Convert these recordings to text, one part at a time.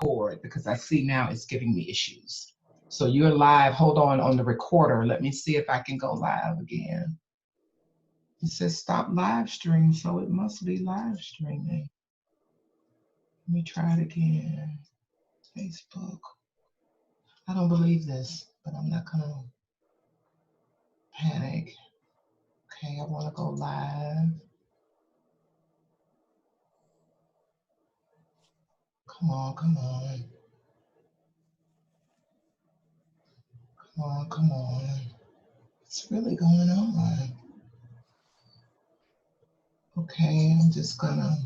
record because I see now it's giving me issues. So you're live. Hold on the recorder. Let me see if I can go live again. It says stop live stream, so it must be live streaming. Let me try it again. Facebook. I don't believe this, but I'm not gonna panic. Okay, I wanna go live. Come on, come on. Come on, come on. What's really going on? Okay, I'm just gonna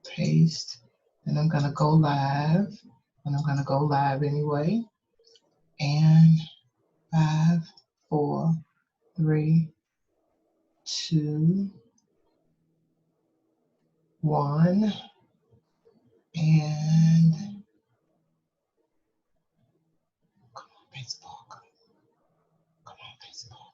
paste and I'm gonna go live. And I'm gonna go live anyway. And 5, 4, 3, 2, 1. And come on, Facebook. Come on, Facebook.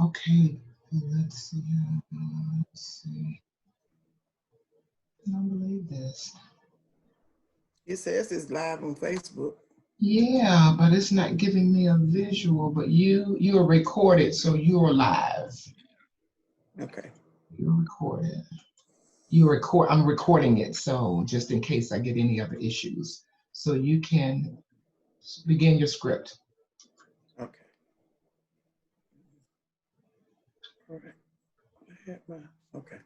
Okay, let's see. Let's see. I don't believe this. It says it's live on Facebook. Yeah, but it's not giving me a visual. But you are recorded, so you're live. Okay. You're recorded. I'm recording it, so just in case I get any other issues. So you can begin your script. Okay. All right. Okay.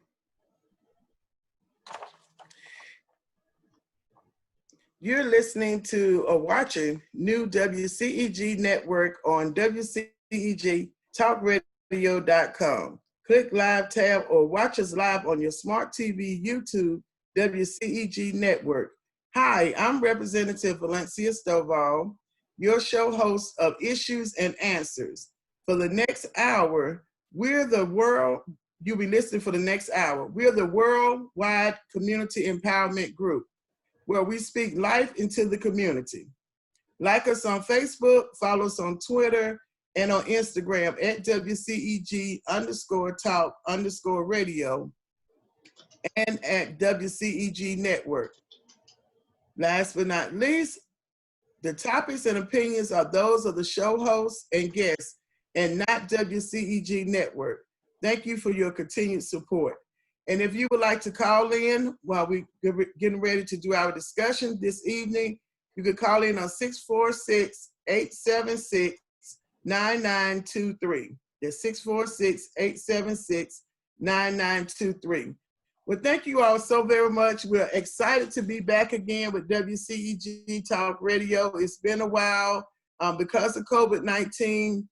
You're listening to or watching new WCEG network on WCEG talkradio.com. Click live tab or watch us live on your smart TV, YouTube, WCEG network. Hi, I'm Representative Valencia Stovall, your show host of Issues and Answers. For the next hour, you'll be listening for the next hour. We're the worldwide community empowerment group, where we speak life into the community. Like us on Facebook, follow us on Twitter, and on Instagram at WCEG_talk_radio and at WCEG Network. Last but not least, the topics and opinions are those of the show hosts and guests and not WCEG Network. Thank you for your continued support. And if you would like to call in while we're getting ready to do our discussion this evening, you can call in on 646-876-9923. That's 646-876-9923. Well, thank you all so very much. We're excited to be back again with WCEG Talk Radio. It's been a while. Because of COVID-19,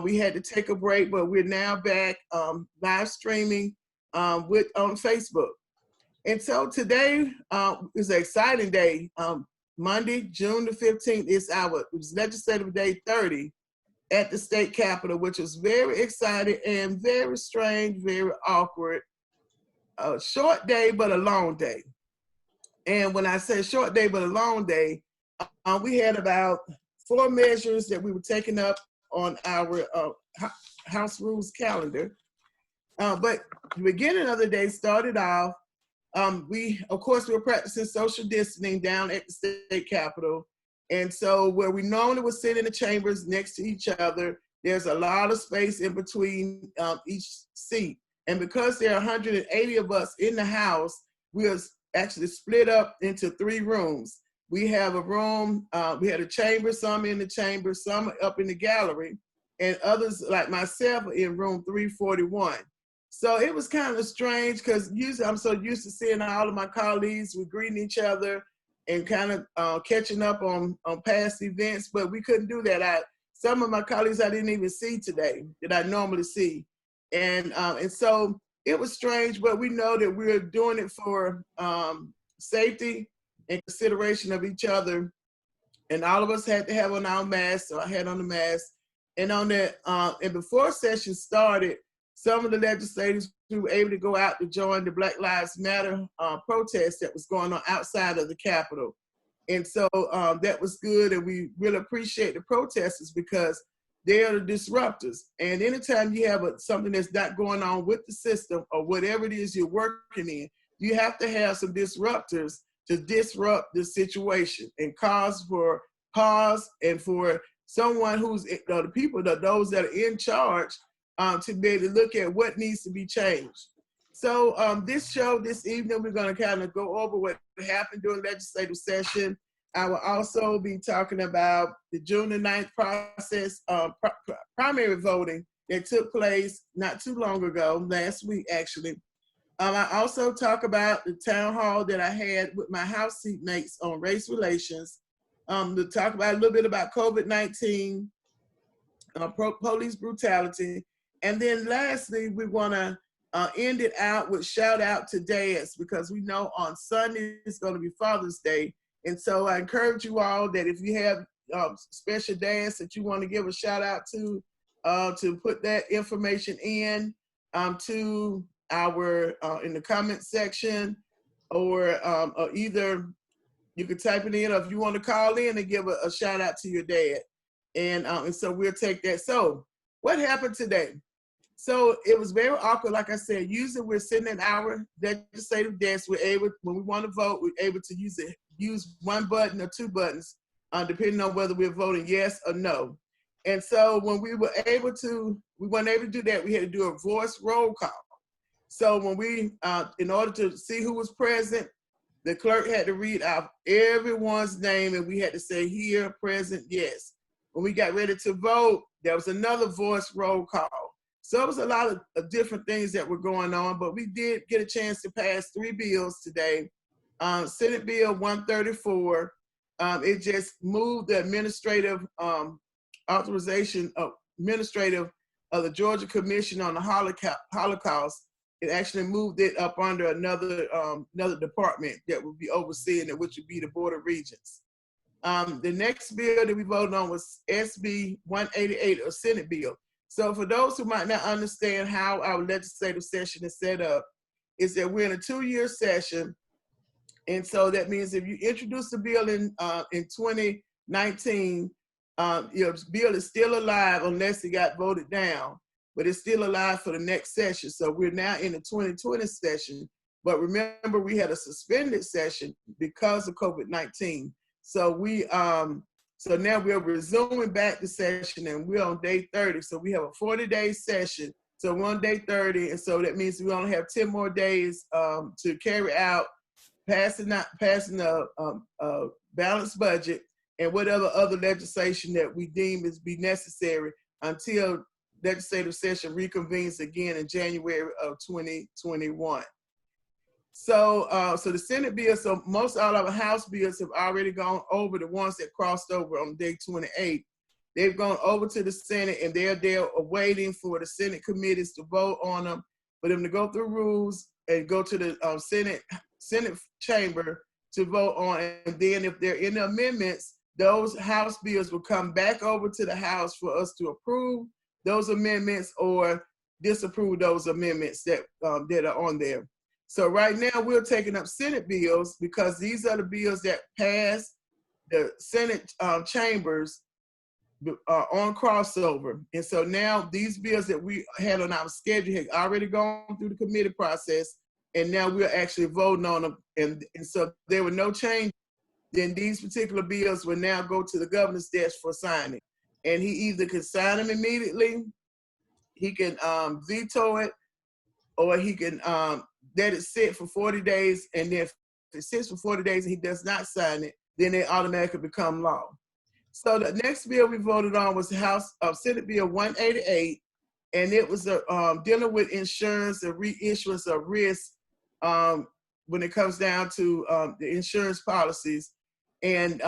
we had to take a break, but we're now back live streaming on Facebook. And so today is an exciting day. Monday, June the 15th is Legislative Day 30 at the state capitol, which was very exciting and very strange, very awkward. A short day, but a long day. And when I say short day, but a long day, we had about 4 measures that we were taking up on our House Rules calendar. But the beginning of the day started off, we were practicing social distancing down at the state capitol. And so where we normally would sit in the chambers next to each other, there's a lot of space in between each seat. And because there are 180 of us in the House, we are actually split up into 3 rooms. We have a room, we had a chamber, some in the chamber, some up in the gallery, and others like myself are in room 341. So it was kind of strange because usually I'm so used to seeing all of my colleagues, we're greeting each other and kind of catching up on past events, but we couldn't do that. Some of my colleagues I didn't even see today that I normally see. And so it was strange, but we know that we're doing it for safety and consideration of each other. And all of us had to have on our masks, so I had on the mask. And on that, and before session started, some of the legislators who were able to go out to join the Black Lives Matter protest that was going on outside of the Capitol. And so that was good, and we really appreciate the protesters because they are the disruptors. And anytime you have something that's not going on with the system or whatever it is you're working in, you have to have some disruptors to disrupt the situation and cause and for someone who's the people, those that are in charge, to be able to look at what needs to be changed. So this evening, we're going to kind of go over what happened during legislative session. I will also be talking about the June the 9th process, primary voting that took place not too long ago, last week actually. I also talk about the town hall that I had with my House seat mates on race relations, to talk about a little bit about COVID-19, police brutality. And then lastly, we want to end it out with shout out to dads, because we know on Sunday is going to be Father's Day. And so I encourage you all that if you have special dads that you want to give a shout out to put that information in to our in the comment section, or either you could type it in, or if you want to call in and give a shout out to your dad. And so we'll take that. So what happened today? So it was very awkward. Like I said, usually we're sitting at our legislative desk. We're able, when we want to vote, we're able to use one button or two buttons, depending on whether we're voting yes or no. And so when we weren't able to do that, we had to do a voice roll call. So when we, in order to see who was present, the clerk had to read out everyone's name, and we had to say here, present, yes. When we got ready to vote, there was another voice roll call. So it was a lot of different things that were going on, but we did get a chance to pass 3 bills today. Senate Bill 134, it just moved the administrative authorization of the Georgia Commission on the Holocaust. It actually moved it up under another department that would be overseeing it, which would be the Board of Regents. The next bill that we voted on was SB 188, a Senate bill. So for those who might not understand how our legislative session is set up, is that we're in a 2-year session. And so that means if you introduce the bill in 2019, your bill is still alive unless it got voted down, but it's still alive for the next session. So we're now in the 2020 session. But remember, we had a suspended session because of COVID-19. So so now we're resuming back the session, and we're on day 30. So we have a 40-day session. So we're on day 30, and so that means we only have 10 more days to carry out passing a balanced budget and whatever other legislation that we deem is be necessary until legislative session reconvenes again in January of 2021. So, so the Senate bill, so most all of our House bills have already gone over, the ones that crossed over on day 28. They've gone over to the Senate, and they're there waiting for the Senate committees to vote on them, for them to go through rules and go to the Senate chamber to vote on. And then if they're in the amendments, those House bills will come back over to the House for us to approve those amendments or disapprove those amendments that are on there. So right now we're taking up Senate bills because these are the bills that pass the Senate chambers on crossover. And so now these bills that we had on our schedule had already gone through the committee process, and now we're actually voting on them. And so there were no changes. Then these particular bills will now go to the governor's desk for signing. And he either can sign them immediately, he can veto it, or he can let it sit for 40 days. And then if it sits for 40 days and he does not sign it, then they automatically become law. So the next bill we voted on was the House Senate Bill 188, and it was dealing with insurance and reissuance of risk when it comes down to the insurance policies, and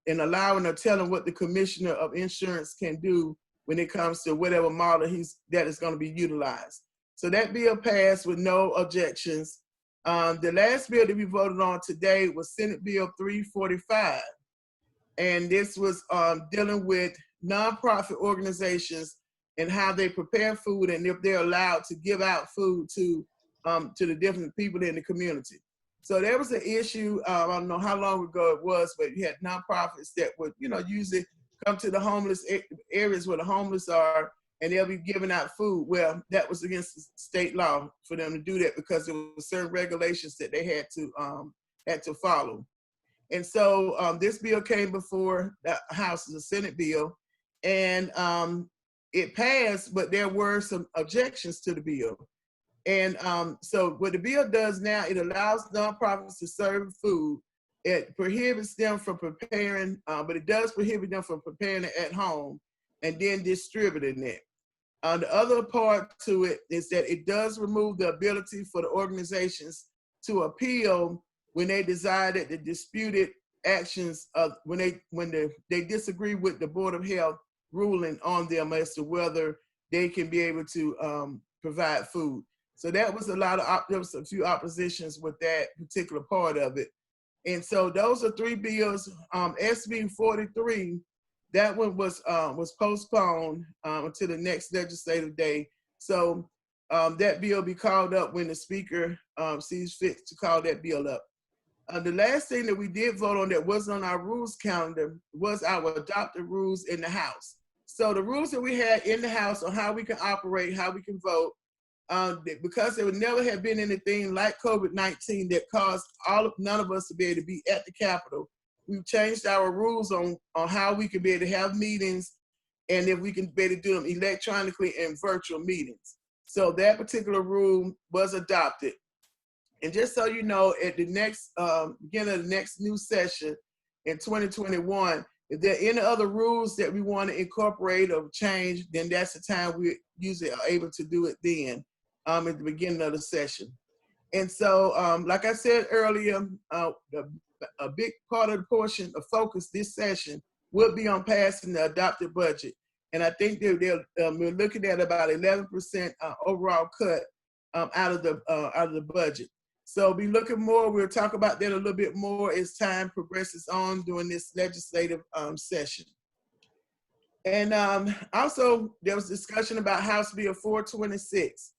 allowing or telling what the Commissioner of Insurance can do when it comes to whatever model that is going to be utilized. So that bill passed with no objections. The last bill that we voted on today was Senate Bill 345. And this was dealing with nonprofit organizations and how they prepare food and if they're allowed to give out food to the different people in the community. So there was an issue, I don't know how long ago it was, but you had nonprofits that would, usually come to the homeless areas where the homeless are, and they'll be giving out food. Well, that was against state law for them to do that because there were certain regulations that they had to follow. And so this bill came before the House as a Senate bill, and it passed, but there were some objections to the bill. And so what the bill does now, it allows nonprofits to serve food. It prohibits them from preparing, but it does prohibit them from preparing it at home and then distributing it. The other part to it is that it does remove the ability for the organizations to appeal when they desire that the disputed actions of when they disagree with the Board of Health ruling on them as to whether they can be able to provide food. So that was there was a few oppositions with that particular part of it. And so those are three bills. SB 43, that one was postponed until the next legislative day. So that bill will be called up when the speaker sees fit to call that bill up. The last thing that we did vote on that wasn't on our rules calendar was our adopted rules in the House. So the rules that we had in the House on how we can operate, how we can vote, because there would never have been anything like COVID-19 that caused none of us to be able to be at the Capitol. We've changed our rules on how we can be able to have meetings, and if we can be able to do them electronically and virtual meetings. So that particular rule was adopted. And just so you know, at the next beginning of the next new session in 2021, if there are any other rules that we want to incorporate or change, then that's the time we usually are able to do it then at the beginning of the session. And so, like I said earlier, a big part of the portion of focus this session will be on passing the adopted budget. And I think we're looking at about 11% overall cut out of the budget. So be looking more, we'll talk about that a little bit more as time progresses on during this legislative session. And also there was discussion about House Bill 426.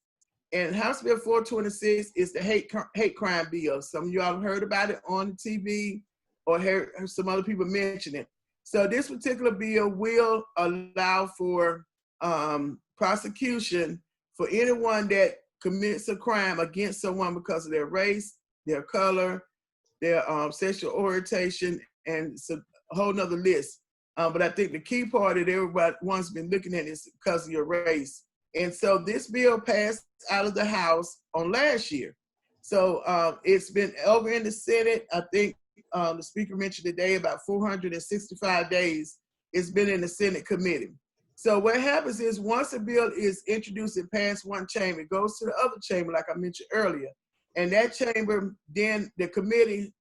And House Bill 426 is the hate crime bill. Some of you all have heard about it on the TV or heard some other people mention it. So this particular bill will allow for prosecution for anyone that commits a crime against someone because of their race, their color, their sexual orientation, and it's a whole nother list. But I think the key part that everyone's been looking at is because of your race. And so this bill passed out of the House on last year. So it's been over in the Senate. I think the speaker mentioned today about 465 days. It's been in the Senate committee. So what happens is once a bill is introduced and passed one chamber, it goes to the other chamber, like I mentioned earlier. And that chamber, then the committee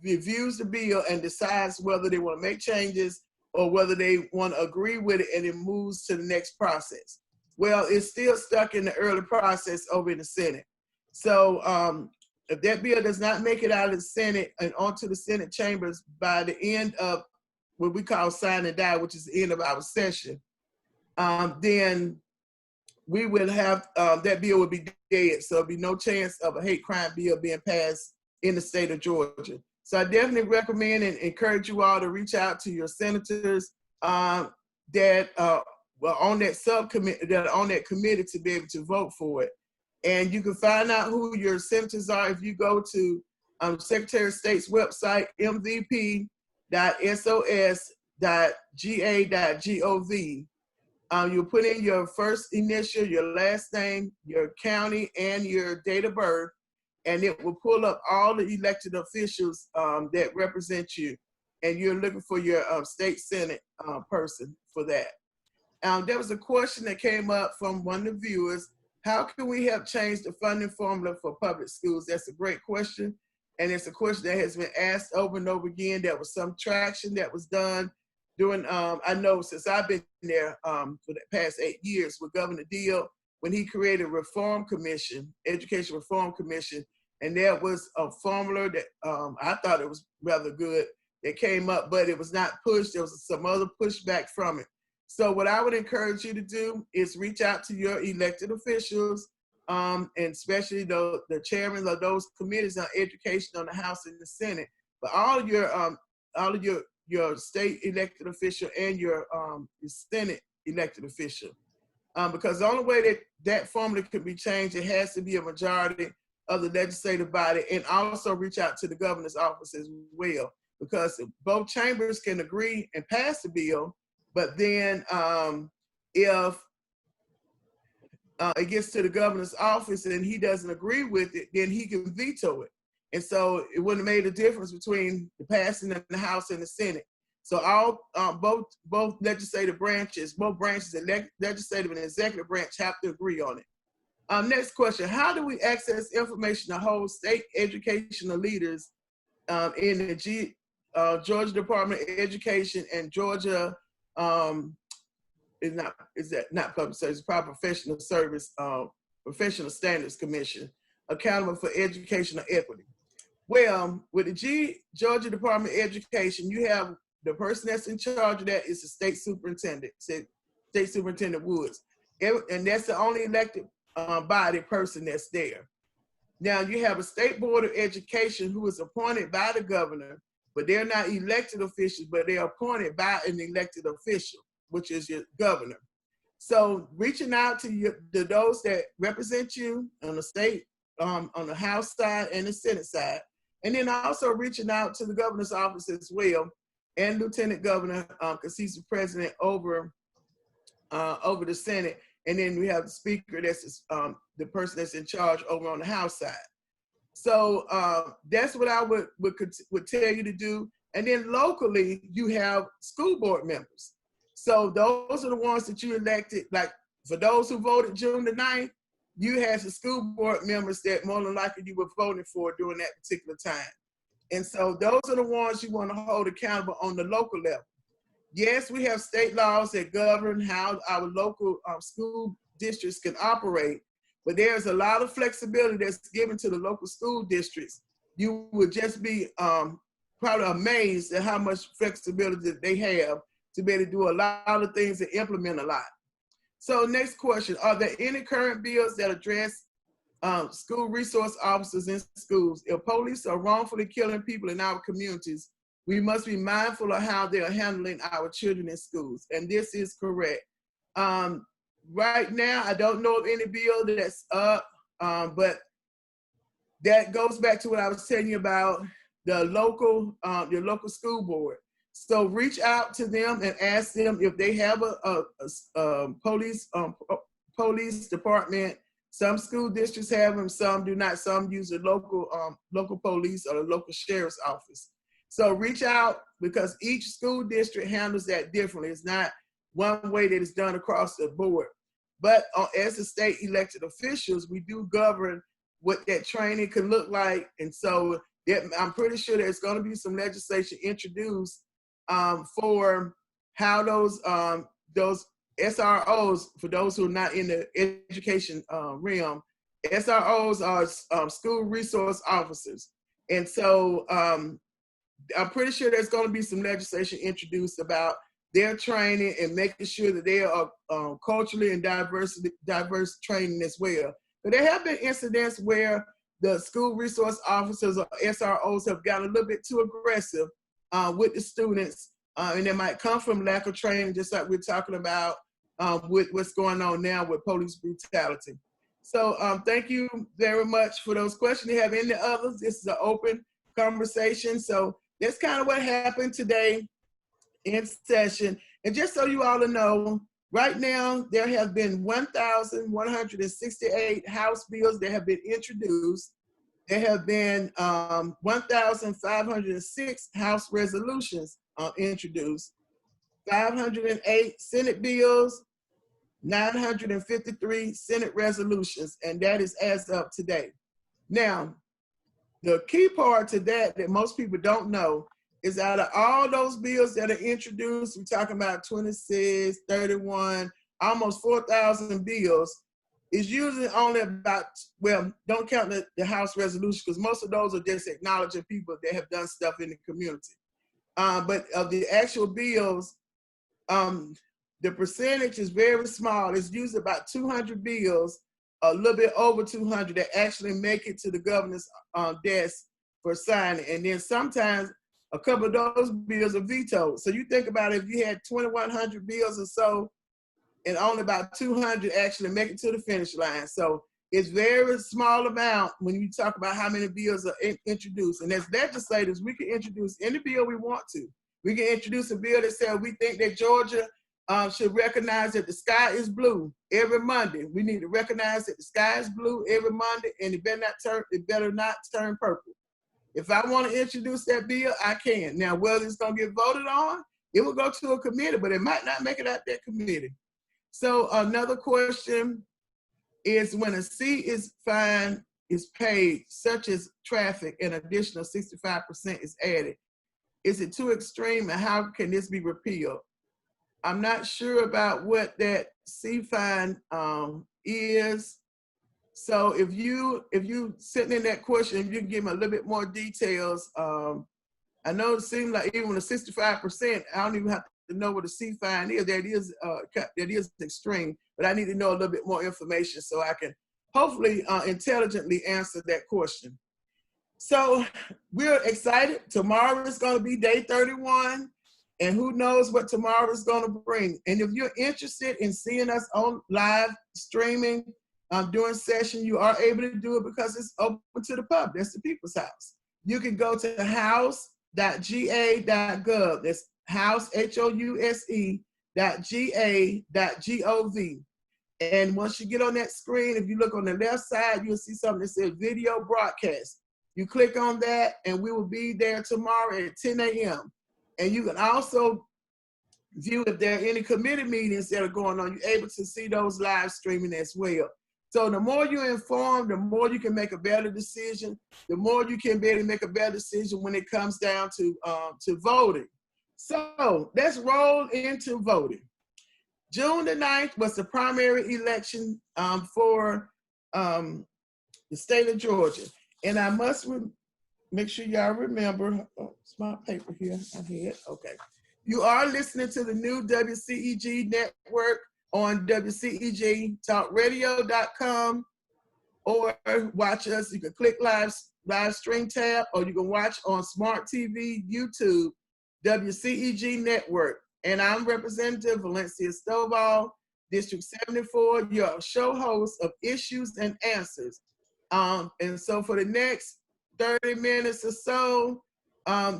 reviews the bill and decides whether they want to make changes or whether they want to agree with it, and it moves to the next process. Well, it's still stuck in the early process over in the Senate. So if that bill does not make it out of the Senate and onto the Senate chambers by the end of what we call sign and die, which is the end of our session, then we will have, that bill will be dead. So there'll be no chance of a hate crime bill being passed in the state of Georgia. So I definitely recommend and encourage you all to reach out to your senators that were on that subcommittee, that are on that committee to be able to vote for it. And you can find out who your senators are if you go to Secretary of State's website, mvp.sos.ga.gov. You'll put in your first initial, your last name, your county, and your date of birth, and it will pull up all the elected officials that represent you. And you're looking for your state Senate person for that. There was a question that came up from one of the viewers. How can we help change the funding formula for public schools? That's a great question. And it's a question that has been asked over and over again. There was some traction that was done during, I know since I've been there for the past 8 years with Governor Deal, when he created a reform commission, education reform commission, and there was a formula that I thought it was rather good that came up, but it was not pushed. There was some other pushback from it. So what I would encourage you to do is reach out to your elected officials, and especially the chairmen of those committees on education on the House and the Senate. But all of your your state elected official and your Senate elected official. Because the only way that that formula can be changed, it has to be a majority of the legislative body, and also reach out to the governor's office as well, because both chambers can agree and pass the bill, but then if it gets to the governor's office and he doesn't agree with it, then he can veto it. And so it wouldn't have made a difference between the passing of the House and the Senate. So all both legislative branches, both branches, legislative and executive branch, have to agree on it. Next question: how do we access information to hold state educational leaders in the Georgia Department of Education and Georgia is that not public service, probably professional service, professional standards commission, accountable for educational equity? Well, with the Georgia Department of Education, you have the person that's in charge of that is the state superintendent, State Superintendent Woods. And that's the only elected body person that's there. Now you have a state board of education who is appointed by the governor, but they're not elected officials, but they're appointed by an elected official, which is your governor. So reaching out to those that represent you on the state, on the House side and the Senate side, and then also reaching out to the governor's office as well, and Lieutenant Governor, because he's the president over the Senate, and then we have the Speaker, that's the person that's in charge over on the House side. So that's what I would tell you to do. And then locally, you have school board members. So those are the ones that you elected. Like for those who voted June the 9th, you had some school board members that more than likely you were voting for during that particular time. And so those are the ones you want to hold accountable on the local level. Yes, we have state laws that govern how our local school districts can operate, but there's a lot of flexibility that's given to the local school districts. You would just be probably amazed at how much flexibility that they have to be able to do a lot of things and implement a lot. So next question: are there any current bills that address school resource officers in schools? If police are wrongfully killing people in our communities, we must be mindful of how they are handling our children in schools. And this is correct. Right now, I don't know of any bill that's up, but that goes back to what I was telling you about your local school board. So reach out to them and ask them if they have a police department. Some school districts have them, some do not. Some use the local police or the local sheriff's office. So reach out, because each school district handles that differently. It's not one way that it's done across the board. But as the state elected officials, we do govern what that training can look like. And so I'm pretty sure there's going to be some legislation introduced for how those SROs, for those who are not in the education realm, SROs are school resource officers. And so I'm pretty sure there's going to be some legislation introduced about their training and making sure that they are culturally and diverse training as well. But there have been incidents where the school resource officers or SROs have gotten a little bit too aggressive with the students, and it might come from lack of training, just like we're talking about with what's going on now with police brutality. So thank you very much for those questions. Do you have any others? This is an open conversation. So that's kind of what happened today in session. And just so you all know, right now there have been 1,168 House bills that have been introduced. There have been 1,506 House resolutions introduced, 508 Senate bills, 953 Senate resolutions, and that is as of today. Now, the key part to that most people don't know is out of all those bills that are introduced, we're talking about 26, 31, almost 4,000 bills, is usually only about, well, don't count the House resolution, because most of those are just acknowledging people that have done stuff in the community. But of the actual bills, the percentage is very small. It's usually about 200 bills, a little bit over 200 that actually make it to the governor's desk for signing. And then sometimes a couple of those bills are vetoed. So you think about it, if you had 2,100 bills or so, and only about 200 actually make it to the finish line. So it's very small amount when you talk about how many bills are introduced. And as legislators, we can introduce any bill we want to. We can introduce a bill that says we think that Georgia should recognize that the sky is blue every Monday. We need to recognize that the sky is blue every Monday, and it better not turn purple. If I want to introduce that bill, I can. Now, whether it's going to get voted on, it will go to a committee, but it might not make it out that committee. So another question is, when a fine is paid, such as traffic, an additional 65% is added. Is it too extreme, and how can this be repealed? I'm not sure about what that C fine is. So if you sitting in that question, if you can give me a little bit more details. I know it seems like even with a 65%, I don't even have to know what a C fine is. That is extreme, but I need to know a little bit more information so I can hopefully intelligently answer that question. So we're excited. Tomorrow is going to be day 31. And who knows what tomorrow is going to bring. And if you're interested in seeing us on live streaming during session, you are able to do it because it's open to the public. That's the people's house. You can go to house.ga.gov. That's house, house.ga.gov. And once you get on that screen, if you look on the left side, you'll see something that says video broadcast. You click on that, and we will be there tomorrow at 10 a.m. And you can also view if there are any committee meetings that are going on. You're able to see those live streaming as well. So the more you're informed, the more you can make a better decision. The more you can be able to make a better decision when it comes down to voting. So let's roll into voting. June the 9th was the primary election for the state of Georgia. And I must make sure y'all remember, small paper here, I had, okay. You are listening to the new WCEG network on WCEGtalkradio.com, or watch us. You can click live stream tab, or you can watch on Smart TV, YouTube, WCEG network. And I'm Representative Valencia Stovall, District 74, your show host of Issues and Answers. And so for the next 30 minutes or so,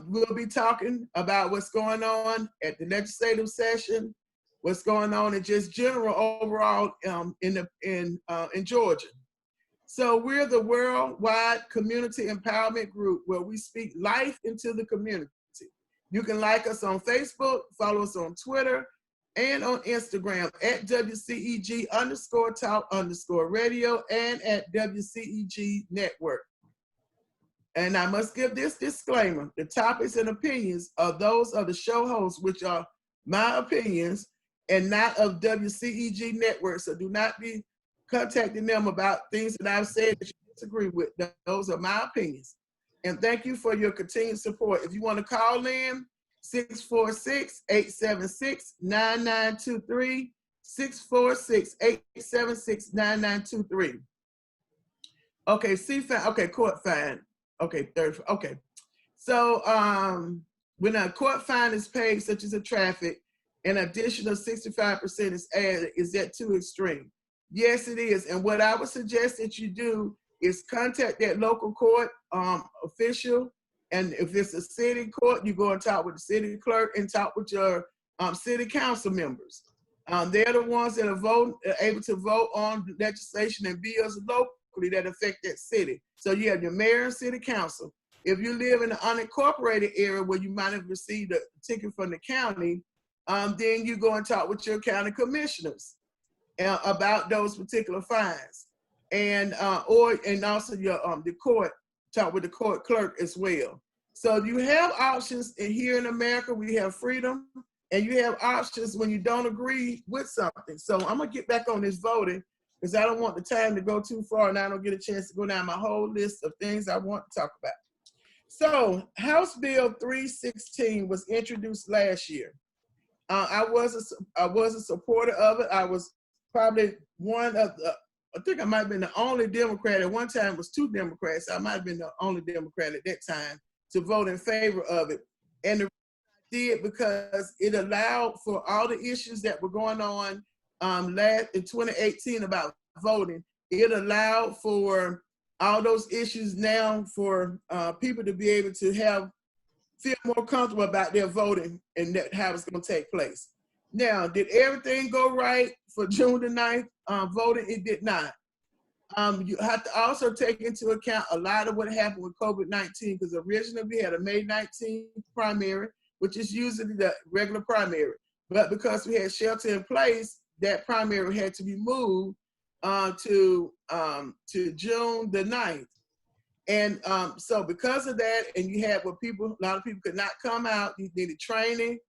we'll be talking about what's going on at the legislative session, what's going on in just general overall in Georgia. So we're the worldwide community empowerment group where we speak life into the community. You can like us on Facebook, follow us on Twitter, and on Instagram at WCEG_talk_radio and at WCEG network. And I must give this disclaimer: the topics and opinions are those of the show hosts, which are my opinions and not of WCEG network. So do not be contacting them about things that I've said that you disagree with. Those are my opinions. And thank you for your continued support. If you want to call in, 646-876-9923, 646-876-9923. Okay, C-fine, okay, court fine. Okay, okay. So when a court fine is paid, such as a traffic, an additional 65% is added. Is that too extreme? Yes, it is. And what I would suggest that you do is contact that local court official. And if it's a city court, you go and talk with the city clerk and talk with your city council members. They're the ones that are able to vote on legislation and bills locally that affect that city. So you have your mayor and city council. If you live in an unincorporated area where you might have received a ticket from the county, then you go and talk with your county commissioners about those particular fines, and also your the court, talk with the court clerk as well. So you have options, and here in America we have freedom, and you have options when you don't agree with something. So I'm gonna get back on this voting because I don't want the time to go too far, and I don't get a chance to go down my whole list of things I want to talk about. So House Bill 316 was introduced last year. I was a supporter of it. I was probably one of the, I think I might have been the only Democrat. At one time it was two Democrats. I might have been the only Democrat at that time to vote in favor of it. And the reason I did because it allowed for all the issues that were going on in 2018 about voting. It allowed for all those issues now for people to be able to feel more comfortable about their voting and how it's going to take place. Now, did everything go right for June the 9th voting? It did not. You have to also take into account a lot of what happened with COVID-19, because originally we had a May 19th primary, which is usually the regular primary. But because we had shelter in place, that primary had to be moved to June the 9th. And so because of that, and you had a lot of people could not come out, you needed training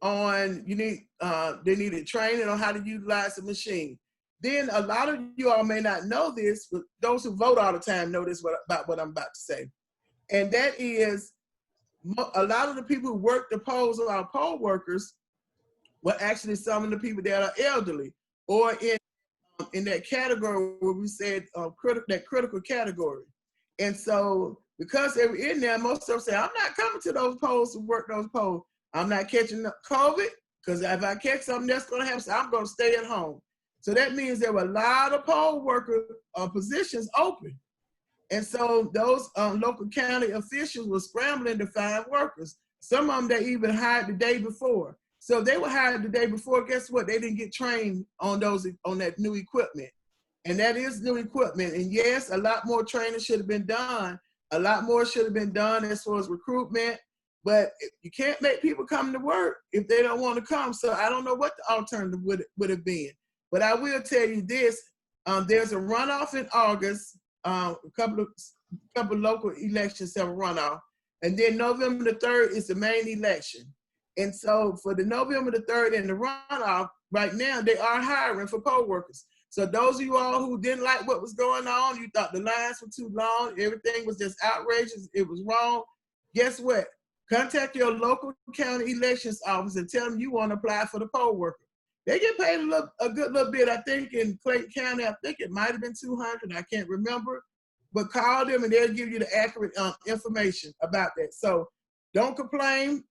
they needed training on how to utilize the machine. Then a lot of you all may not know this, but those who vote all the time know this about what I'm about to say. And that is, a lot of the people who work the polls, or our poll workers, were actually some of the people that are elderly, or in that category where we said that critical category. And so because they were in there, most of them say, I'm not coming to those polls to work those polls. I'm not catching COVID, because if I catch something that's going to happen, I'm going to stay at home. So that means there were a lot of poll worker positions open. And so those local county officials were scrambling to find workers. Some of them they even hired the day before. So they were hired the day before, guess what? They didn't get trained on that new equipment. And that is new equipment. And yes, a lot more training should have been done. A lot more should have been done as far as recruitment. But you can't make people come to work if they don't want to come. So I don't know what the alternative would have been. But I will tell you this, there's a runoff in August, a couple of local elections have a runoff. And then November the 3rd is the main election. And so for the November the 3rd and the runoff, right now they are hiring for poll workers. So those of you all who didn't like what was going on, you thought the lines were too long, everything was just outrageous, it was wrong, guess what? Contact your local county elections office and tell them you want to apply for the poll worker. They get paid a good little bit. I think in Clayton County, I think it might have been $200. I can't remember. But call them and they'll give you the accurate information about that. So don't complain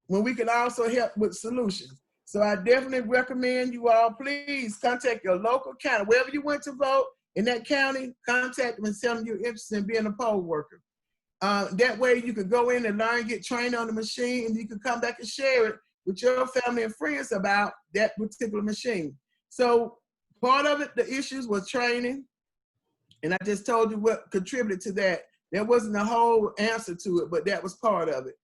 when we can also help with solutions. So I definitely recommend you all, please contact your local county. Wherever you went to vote in that county, contact them and tell them you're interested in being a poll worker. That way you can go in and learn, get trained on the machine, and you can come back and share it with your family and friends about that particular machine. So part of it, the issues was training. And I just told you what contributed to that. There wasn't a whole answer to it, but that was part of it.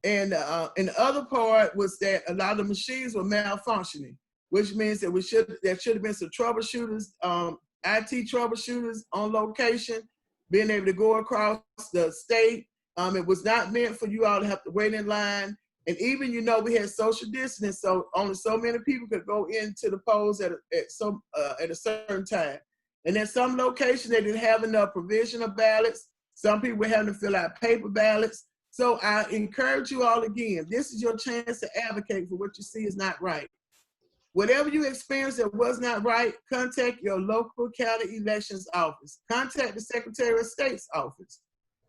And the other part was that a lot of the machines were malfunctioning, which means that there should have been some troubleshooters, IT troubleshooters on location, being able to go across the state. It was not meant for you all to have to wait in line. And even, we had social distancing, so only so many people could go into the polls at a certain time. And at some locations, they didn't have enough provision of ballots. Some people were having to fill out paper ballots. So I encourage you all again, this is your chance to advocate for what you see is not right. Whatever you experience that was not right, contact your local county elections office. Contact the Secretary of State's office.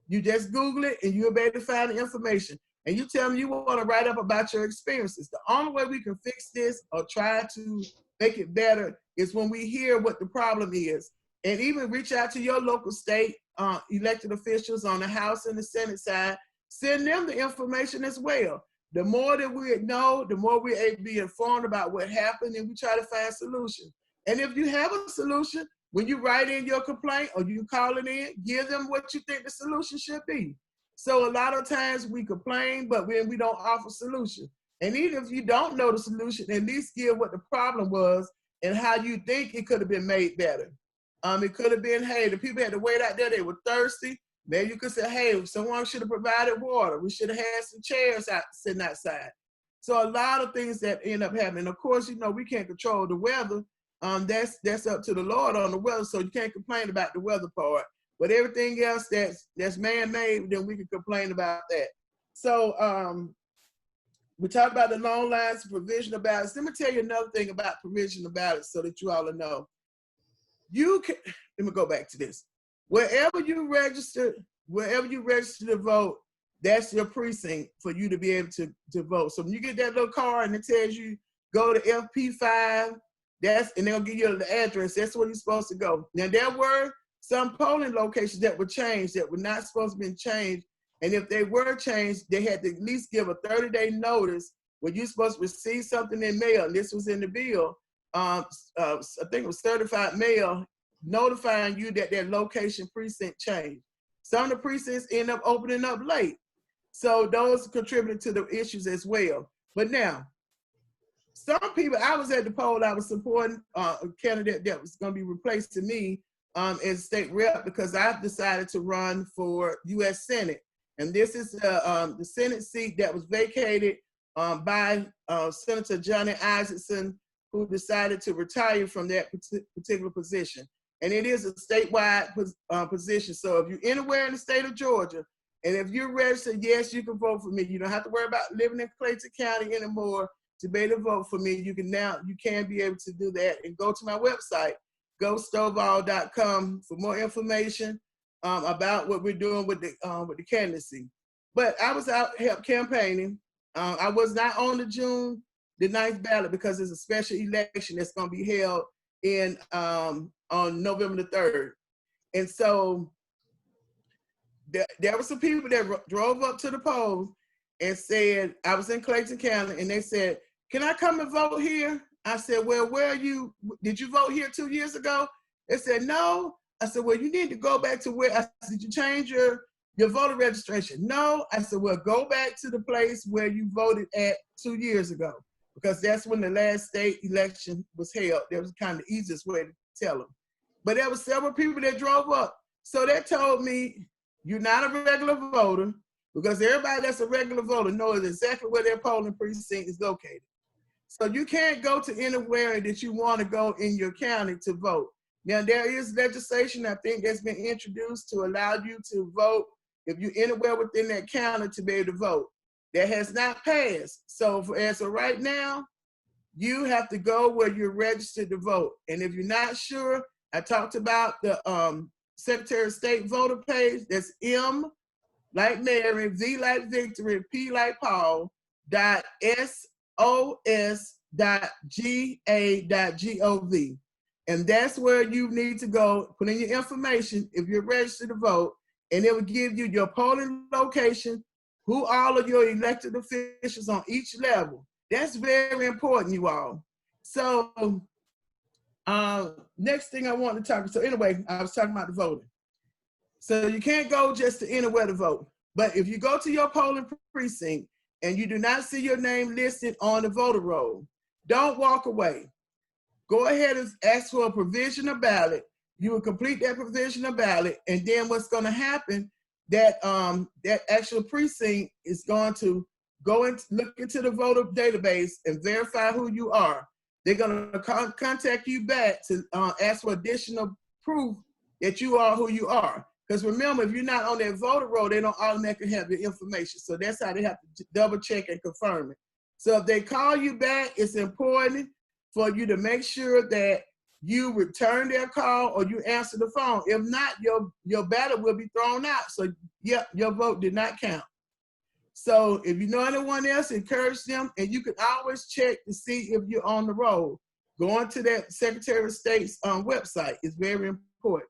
You just Google it and you'll be able to find the information. And you tell them you want to write up about your experiences. The only way we can fix this or try to make it better is when we hear what the problem is. And even reach out to your local state elected officials on the House and the Senate side. Send them the information as well. The more that we know, the more we're able to be informed about what happened, and we try to find solutions. And if you have a solution, when you write in your complaint or you call it in, give them what you think the solution should be. So a lot of times we complain, but we don't offer solutions. And even if you don't know the solution, at least give what the problem was and how you think it could have been made better. It could have been, hey, the people had to wait out there, they were thirsty. Maybe you could say, hey, someone should have provided water. We should have had some chairs sitting outside. So a lot of things that end up happening. Of course, we can't control the weather. That's up to the Lord on the weather, so you can't complain about the weather part. But everything else that's man-made, then we can complain about that. So we talked about the long lines of provisional ballots. Let me tell you another thing about provisional ballots so that you all know. Let me go back to this. Wherever you register to vote, that's your precinct for you to be able to vote. So when you get that little card and it tells you go to FP5, and they'll give you the address, that's where you're supposed to go. Now there were some polling locations that were changed that were not supposed to be changed. And if they were changed, they had to at least give a 30-day notice when you're supposed to receive something in mail. And this was in the bill. I think it was certified mail notifying you that their location precinct changed. Some of the precincts end up opening up late. So those contributed to the issues as well. But now, some people, I was at the poll, I was supporting a candidate that was going to be replaced to me as state rep because I've decided to run for U.S. Senate. And this is the Senate seat that was vacated by Senator Johnny Isakson, who decided to retire from that particular position. And it is a statewide position. So if you're anywhere in the state of Georgia, and if you're registered, yes, you can vote for me. You don't have to worry about living in Clayton County anymore to be able to vote for me. You can be able to do that and go to my website, Stovall.com, for more information about what we're doing with the candidacy. But I was out campaigning. I was not on the June the 9th ballot because it's a special election that's going to be held in on November the 3rd. And so there were some people that drove up to the polls and said, I was in Clayton County, and they said, can I come and vote here? I said, well, where are you? Did you vote here 2 years ago? They said, no. I said, well, you need to go back to where, I said, did you change your voter registration? No. I said, well, go back to the place where you voted at 2 years ago, because that's when the last state election was held. That was kind of the easiest way to tell them. But there were several people that drove up. So they told me, you're not a regular voter, because everybody that's a regular voter knows exactly where their polling precinct is located. So you can't go to anywhere that you want to go in your county to vote. Now, there is legislation, I think, that's been introduced to allow you to vote if you're anywhere within that county to be able to vote. That has not passed. So as of right now, you have to go where you're registered to vote. And if you're not sure, I talked about the Secretary of State voter page. That's M like Mary, V like Victory, P like Paul, .sos.ga.gov. And that's where you need to go, put in your information if you're registered to vote, and it will give you your polling location, who all of your elected officials on each level. That's very important, you all. So next thing I want to talk, so anyway, I was talking about the voting. So you can't go just to anywhere to vote. But if you go to your polling precinct and you do not see your name listed on the voter roll, don't walk away. Go ahead and ask for a provisional ballot. You will complete that provisional ballot, and then what's going to happen, that actual precinct is going to go and look into the voter database and verify who you are. They're going to contact you back to ask for additional proof that you are who you are. Because remember, if you're not on that voter roll, they don't automatically have your information. So that's how they have to double check and confirm it. So if they call you back, it's important for you to make sure that you return their call or you answer the phone. If not, your ballot will be thrown out. So yep, your vote did not count. So if you know anyone else, encourage them, and you can always check to see if you're on the roll. Going to that Secretary of State's website is very important.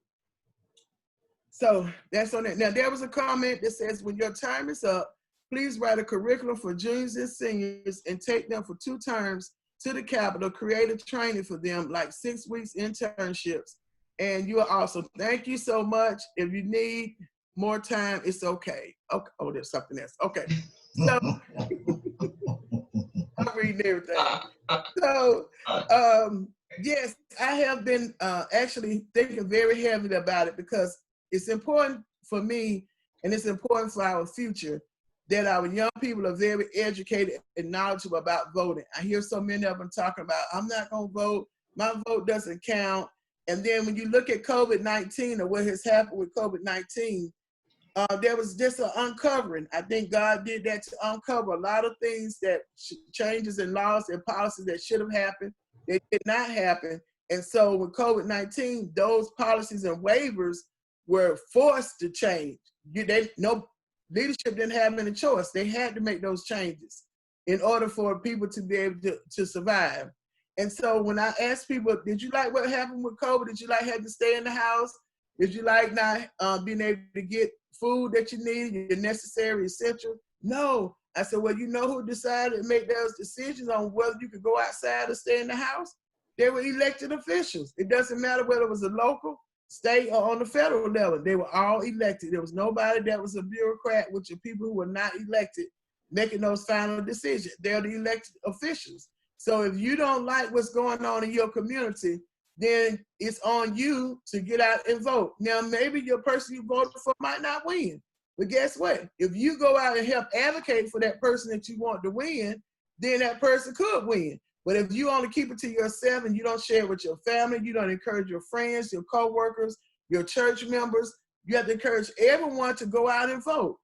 So that's on that. Now, there was a comment that says, when your term is up, please write a curriculum for juniors and seniors and take them for 2 terms to the Capitol, create a training for them, like 6 weeks internships. And you are awesome. Thank you so much. If you need more time, it's okay. Okay. Oh, there's something else. Okay. So I'm reading everything. So yes, I have been actually thinking very heavily about it, because it's important for me, and it's important for our future, that our young people are very educated and knowledgeable about voting. I hear so many of them talking about, I'm not going to vote, my vote doesn't count. And then when you look at COVID-19 or what has happened with COVID-19, there was just an uncovering. I think God did that to uncover a lot of things, that changes in laws and policies that should have happened, they did not happen. And so with COVID-19, those policies and waivers were forced to change. leadership didn't have any choice. They had to make those changes in order for people to be able to survive. And so when I ask people, did you like what happened with COVID? Did you like having to stay in the house? Did you like not being able to get food that you need, your necessary essential? No. I said, well, you know who decided to make those decisions on whether you could go outside or stay in the house? They were elected officials. It doesn't matter whether it was a local, state, or on the federal level. They were all elected. There was nobody that was a bureaucrat, which are people who were not elected, making those final decisions. They're the elected officials. So if you don't like what's going on in your community, then it's on you to get out and vote. Now, maybe your person you voted for might not win. But guess what? If you go out and help advocate for that person that you want to win, then that person could win. But if you only keep it to yourself and you don't share it with your family, you don't encourage your friends, your co-workers, your church members, you have to encourage everyone to go out and vote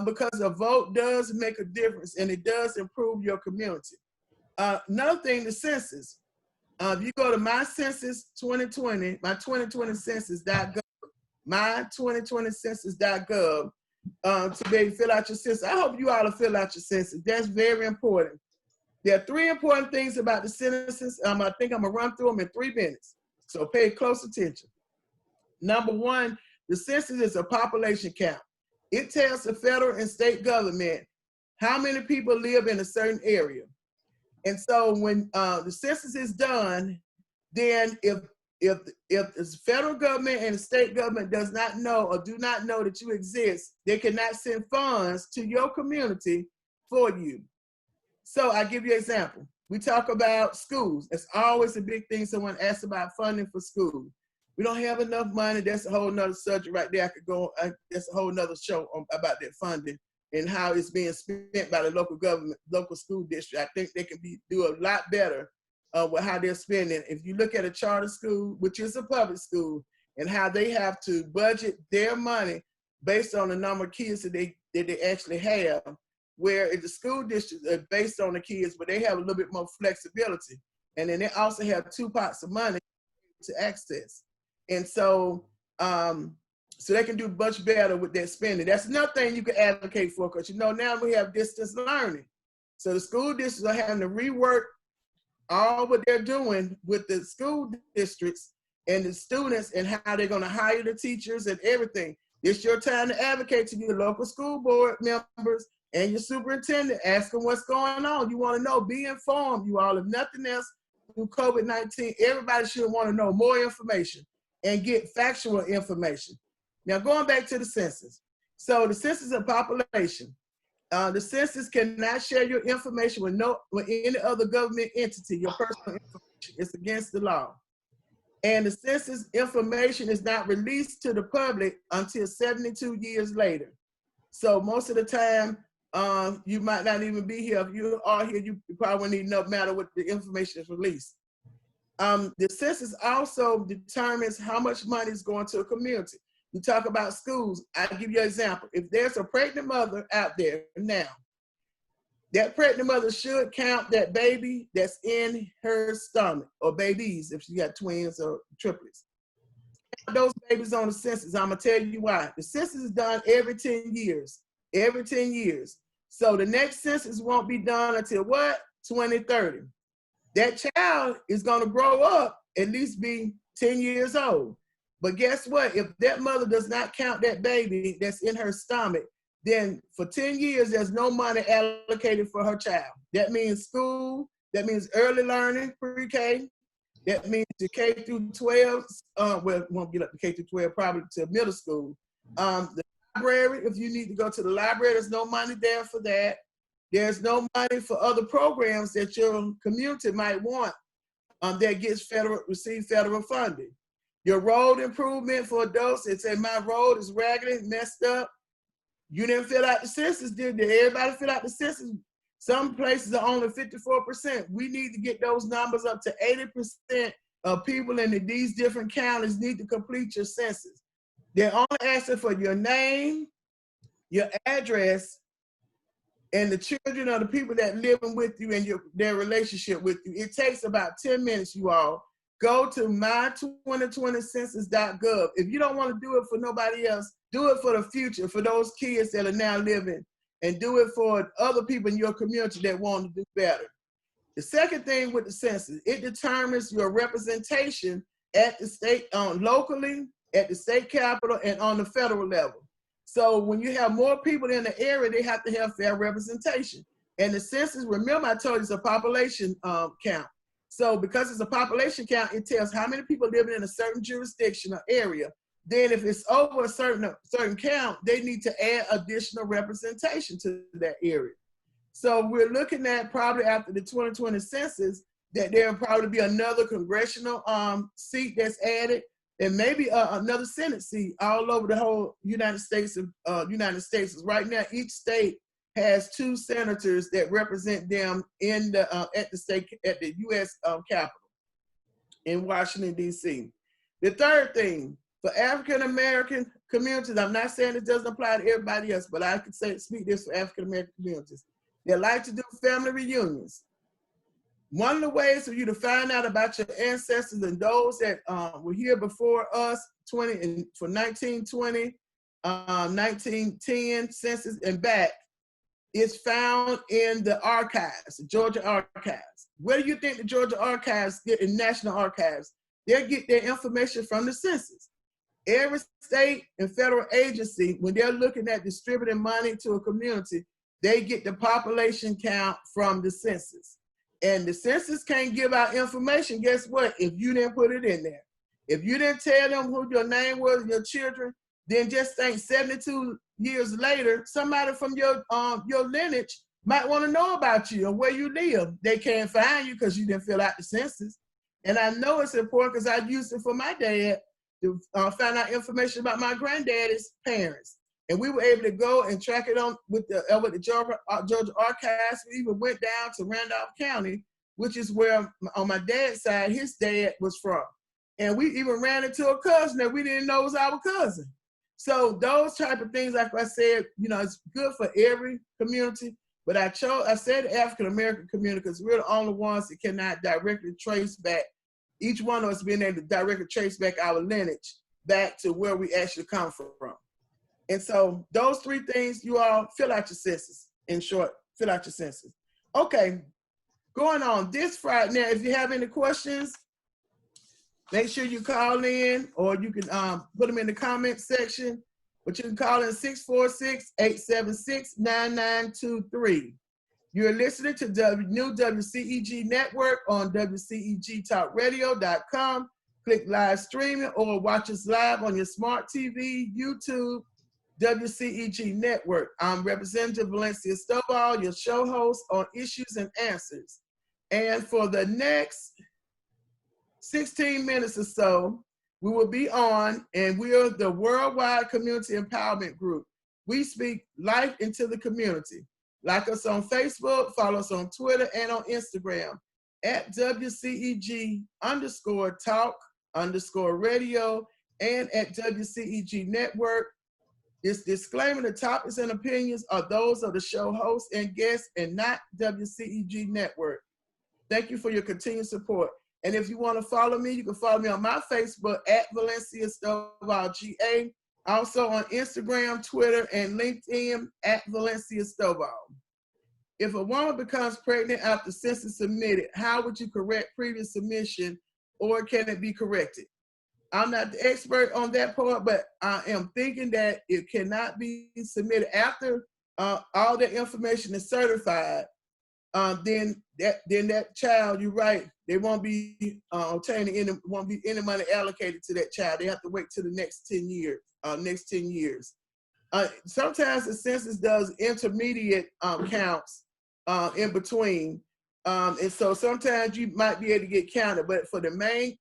because a vote does make a difference and it does improve your community. Another thing, the census. If you go to my census 2020, my 2020 census.gov, my2020census.gov, to be able to fill out your census. I hope you all will fill out your census. That's very important. There are 3 important things about the census. I think I'm gonna run through them in 3 minutes. So pay close attention. Number 1, the census is a population count. It tells the federal and state government how many people live in a certain area. And so when the census is done, then if the federal government and the state government does not know or do not know that you exist, they cannot send funds to your community for you. So I give you an example. We talk about schools. It's always a big thing. Someone asks about funding for schools. We don't have enough money. That's a whole nother subject right there. I could go, that's a whole nother show about that funding and how it's being spent by the local government, local school district. I think they can do a lot better with how they're spending. If you look at a charter school, which is a public school, and how they have to budget their money based on the number of kids that they actually have, where if the school district are based on the kids, but they have a little bit more flexibility. And then they also have 2 pots of money to access. And so, so they can do much better with their spending. That's another thing you can advocate for, because you know now we have distance learning. So the school districts are having to rework all what they're doing with the school districts and the students and how they're gonna hire the teachers and everything. It's your time to advocate to your local school board members and your superintendent. Ask them what's going on. You wanna know, be informed, you all. If nothing else, through COVID-19, everybody should wanna know more information and get factual information. Now, going back to the census. So the census of population. The census cannot share your information with any other government entity, your personal information. It's against the law. And the census information is not released to the public until 72 years later. So most of the time, you might not even be here. If you are here, you probably wouldn't even know, no matter what the information is released. The census also determines how much money is going to a community. You talk about schools. I'll give you an example. If there's a pregnant mother out there now, that pregnant mother should count that baby that's in her stomach, or babies if she got twins or triplets. Those babies on the census. I'm gonna tell you why. The census is done every 10 years. Every 10 years. So the next census won't be done until what? 2030. That child is gonna grow up, at least be 10 years old. But guess what? If that mother does not count that baby that's in her stomach, then for 10 years, there's no money allocated for her child. That means school, that means early learning, pre-K, that means the K through 12, well, it won't get up to K through 12, probably to middle school. The library, if you need to go to the library, there's no money there for that. There's no money for other programs that your community might want that receive federal funding. Your road improvement for adults, it say my road is raggedy, messed up. You didn't fill out the census, did you? Everybody fill out the census. Some places are only 54%. We need to get those numbers up to 80% of people in these different counties need to complete your census. They're only asking for your name, your address, and the children of the people that living with you and their relationship with you. It takes about 10 minutes, you all. go to my2020census.gov. If you don't want to do it for nobody else, do it for the future, for those kids that are now living, and do it for other people in your community that want to do better. The second thing with the census, it determines your representation at the state, locally, at the state capitol, and on the federal level. So when you have more people in the area, they have to have fair representation. And the census, remember I told you it's a population count. So because it's a population count, it tells how many people living in a certain jurisdiction or area. Then if it's over a certain count, they need to add additional representation to that area. So we're looking at probably after the 2020 census that there'll probably be another congressional seat that's added, and maybe another Senate seat all over the whole United States. Right now, each state has 2 senators that represent them in the at the U.S. Capitol in Washington, D.C. The third thing, for African American communities, I'm not saying it doesn't apply to everybody else, but I could speak this for African American communities. They like to do family reunions. One of the ways for you to find out about your ancestors and those that were here before us, for 1920, 1910 census and back, is found in the archives, the Georgia archives. Where do you think the Georgia archives get in National Archives? They get their information from the census. Every state and federal agency, when they're looking at distributing money to a community, they get the population count from the census. And the census can't give out information, guess what, if you didn't put it in there. If you didn't tell them who your name was, your children, then just think 72 years later, somebody from your lineage might want to know about you or where you live. They can't find you because you didn't fill out the census. And I know it's important because I used it for my dad to find out information about my granddaddy's parents. And we were able to go and track it on with the Georgia Archives. We even went down to Randolph County, which is where on my dad's side, his dad was from. And we even ran into a cousin that we didn't know was our cousin. So those type of things, like I said, it's good for every community. But I said African American community because we're the only ones that cannot directly trace back. Each one of us being able to directly trace back our lineage back to where we actually come from. And so those 3 things, you all fill out your census. In short, fill out your census. Okay, going on this Friday. Now, if you have any questions, make sure you call in, or you can put them in the comment section, but you can call in 646-876-9923. You're listening to the new WCEG network on WCEGtalkradio.com. Click live streaming or watch us live on your smart TV, YouTube, WCEG network. I'm Representative Valencia Stovall, your show host on Issues and Answers. And for the next 16 minutes or so, we will be on, and we are the Worldwide Community Empowerment Group. We speak life into the community. Like us on Facebook, follow us on Twitter and on Instagram at WCEG_talk_radio and at WCEG network. This disclaimer, the topics and opinions are those of the show hosts and guests and not WCEG network. Thank you for your continued support. And if you want to follow me, you can follow me on my Facebook at Valencia Stovall GA. Also on Instagram, Twitter, and LinkedIn at Valencia Stovall. If a woman becomes pregnant after census submitted, how would you correct previous submission, or can it be corrected? I'm not the expert on that part, but I am thinking that it cannot be submitted after all the information is certified. Then that child, you're right, they won't be obtaining any, won't be any money allocated to that child. They have to wait till the next 10 years. Sometimes the census does intermediate counts in between. And so sometimes you might be able to get counted, but for the main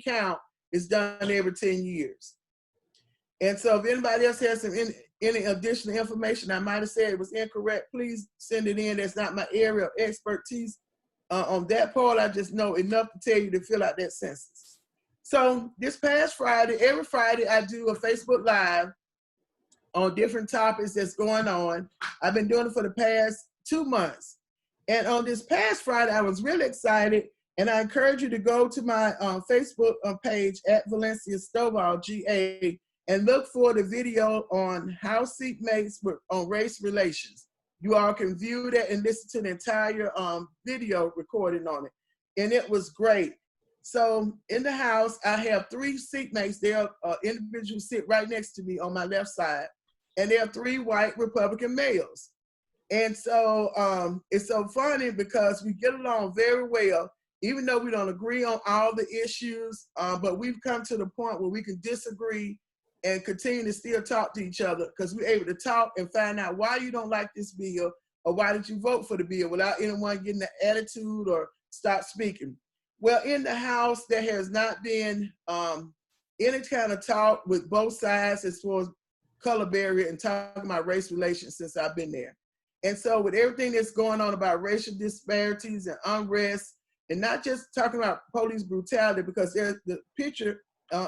count, it's done every 10 years. And so if anybody else has any additional information I might have said it was incorrect, please send it in. That's not my area of expertise. On that part, I just know enough to tell you to fill out that census. So this past Friday, every Friday, I do a Facebook Live on different topics that's going on. I've been doing it for the past 2 months. And on this past Friday, I was really excited And I encourage you to go to my Facebook page at Valencia Stovall, GA, and look for the video on how seatmates on race relations. You all can view that and listen to the entire video recording on it. And it was great. So in the house, I have 3 seatmates. They're individuals sit right next to me on my left side. And there are 3 white Republican males. And so it's so funny because we get along very well, even though we don't agree on all the issues, but we've come to the point where we can disagree and continue to still talk to each other because we're able to talk and find out why you don't like this bill or why did you vote for the bill without anyone getting an attitude or stop speaking. Well, in the House, there has not been any kind of talk with both sides as far as color barrier and talking about race relations since I've been there. And so with everything that's going on about racial disparities and unrest, and not just talking about police brutality, because the picture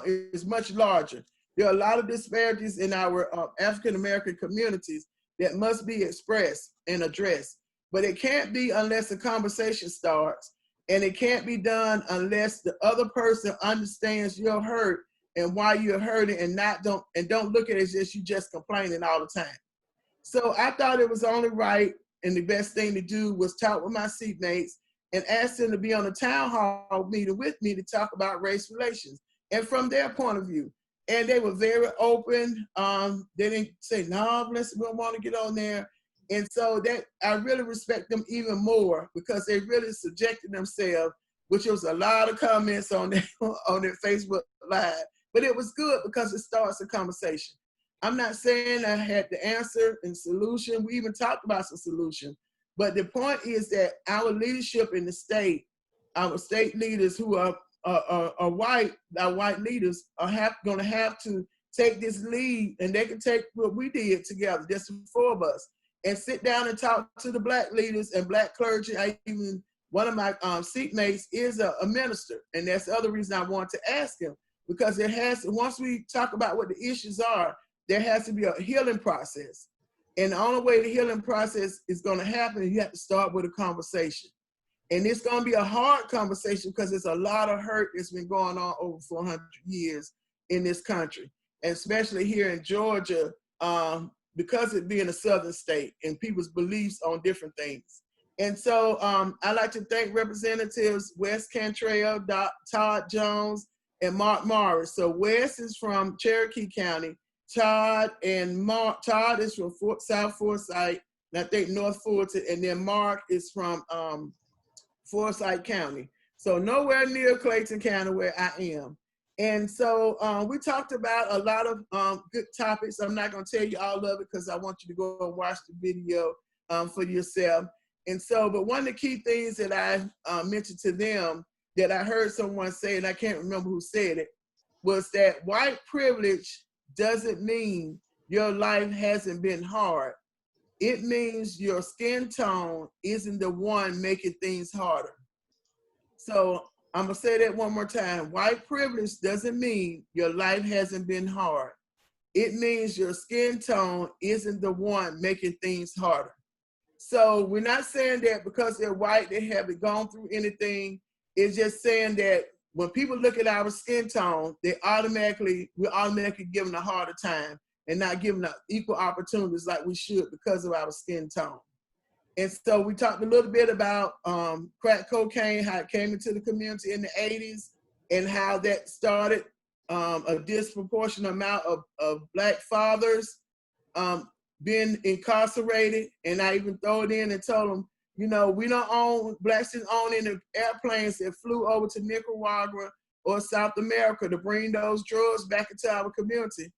is much larger. There are a lot of disparities in our African-American communities that must be expressed and addressed. But it can't be unless the conversation starts, and it can't be done unless the other person understands your hurt and why you're hurting, and don't look at it as just you just complaining all the time. So I thought it was only right, and the best thing to do was talk with my seatmates and ask them to be on a town hall meeting with me to talk about race relations and from their point of view. And they were very open. They didn't say, no, we don't want to get on there. And so that I really respect them even more because they really subjected themselves, which was a lot of comments on their Facebook Live. But it was good because it starts a conversation. I'm not saying I had the answer and solution. We even talked about some solution. But the point is that our leadership in the state, our state leaders who are white, our white leaders are going to have to take this lead, and they can take what we did together, just the 4 of us, and sit down and talk to the black leaders and black clergy. Even one of my seatmates is a minister, and that's the other reason I want to ask him, because once we talk about what the issues are, there has to be a healing process. And the only way the healing process is going to happen, you have to start with a conversation. And it's going to be a hard conversation because there's a lot of hurt that's been going on over 400 years in this country, and especially here in Georgia, because it being a southern state and people's beliefs on different things. And so I'd like to thank Representatives Wes Cantrell, Todd Jones, and Mark Morris. So Wes is from Cherokee County. Todd is from South Forsyth, and I think North Fulton, and then Mark is from Forsyth County. So nowhere near Clayton County where I am. And so we talked about a lot of good topics. I'm not gonna tell you all of it because I want you to go and watch the video for yourself. And so, but one of the key things that I mentioned to them that I heard someone say, and I can't remember who said it, was that white privilege doesn't mean your life hasn't been hard. It means your skin tone isn't the one making things harder. So I'm gonna say that one more time. White privilege doesn't mean your life hasn't been hard. It means your skin tone isn't the one making things harder. So we're not saying that because they're white, they haven't gone through anything. It's just saying that when people look at our skin tone, we're automatically given a harder time and not given equal opportunities like we should because of our skin tone. And so we talked a little bit about crack cocaine, how it came into the community in the 80s, and how that started a disproportionate amount of Black fathers being incarcerated. And I even throw it in and told them, you know, Blacks didn't own any airplanes that flew over to Nicaragua or South America to bring those drugs back into our community.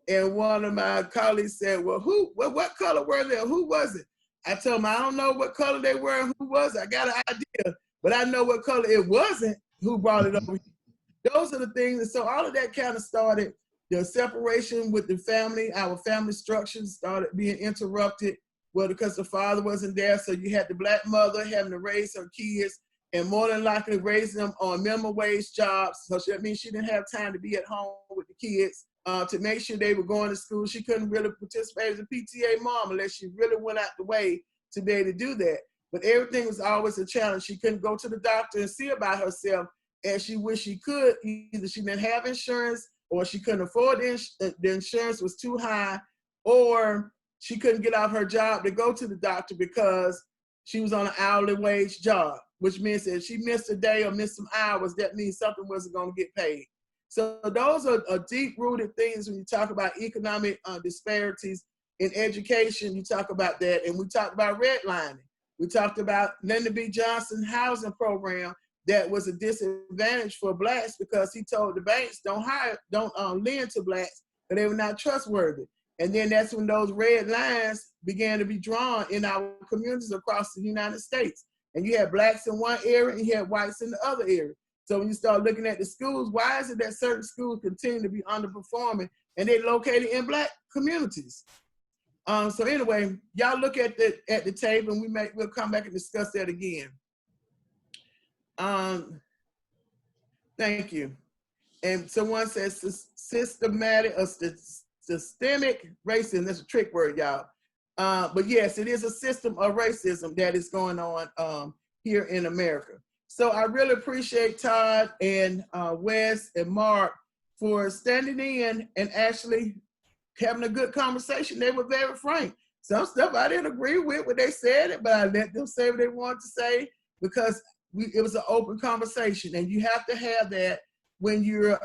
And one of my colleagues said, well, what color were they? Who was it? I told him, I don't know what color they were and who was it. I got an idea, but I know what color it wasn't who brought it over here. Those are the things. And so all of that kind of started the separation with the family. Our family structures started being interrupted. Well, because the father wasn't there, so you had the Black mother having to raise her kids and more than likely raise them on minimum wage jobs. So that means she didn't have time to be at home with the kids to make sure they were going to school. She couldn't really participate as a PTA mom unless she really went out the way to be able to do that. but everything was always a challenge. She couldn't go to the doctor and see about herself as she wished she could. Either she didn't have insurance, or she couldn't afford the insurance was too high, or she couldn't get off her job to go to the doctor because she was on an hourly wage job, which means that if she missed a day or missed some hours, that means something wasn't going to get paid. So those are deep-rooted things when you talk about economic disparities in education. You talk about that, and we talked about redlining. We talked about Lyndon B. Johnson housing program that was a disadvantage for Blacks because he told the banks don't lend to Blacks because they were not trustworthy. And then that's when those red lines began to be drawn in our communities across the United States. And you had Blacks in one area and you had whites in the other area. So when you start looking at the schools, why is it that certain schools continue to be underperforming and they're located in Black communities? So anyway, y'all look at the tape, and we'll come back and discuss that again. Thank you. And someone says systemic racism. That's a trick word, y'all. But yes, it is a system of racism that is going on here in America. So I really appreciate Todd and Wes and Mark for standing in and actually having a good conversation. They were very frank. Some stuff I didn't agree with what they said, but I let them say what they wanted to say because it was an open conversation. And you have to have that when you're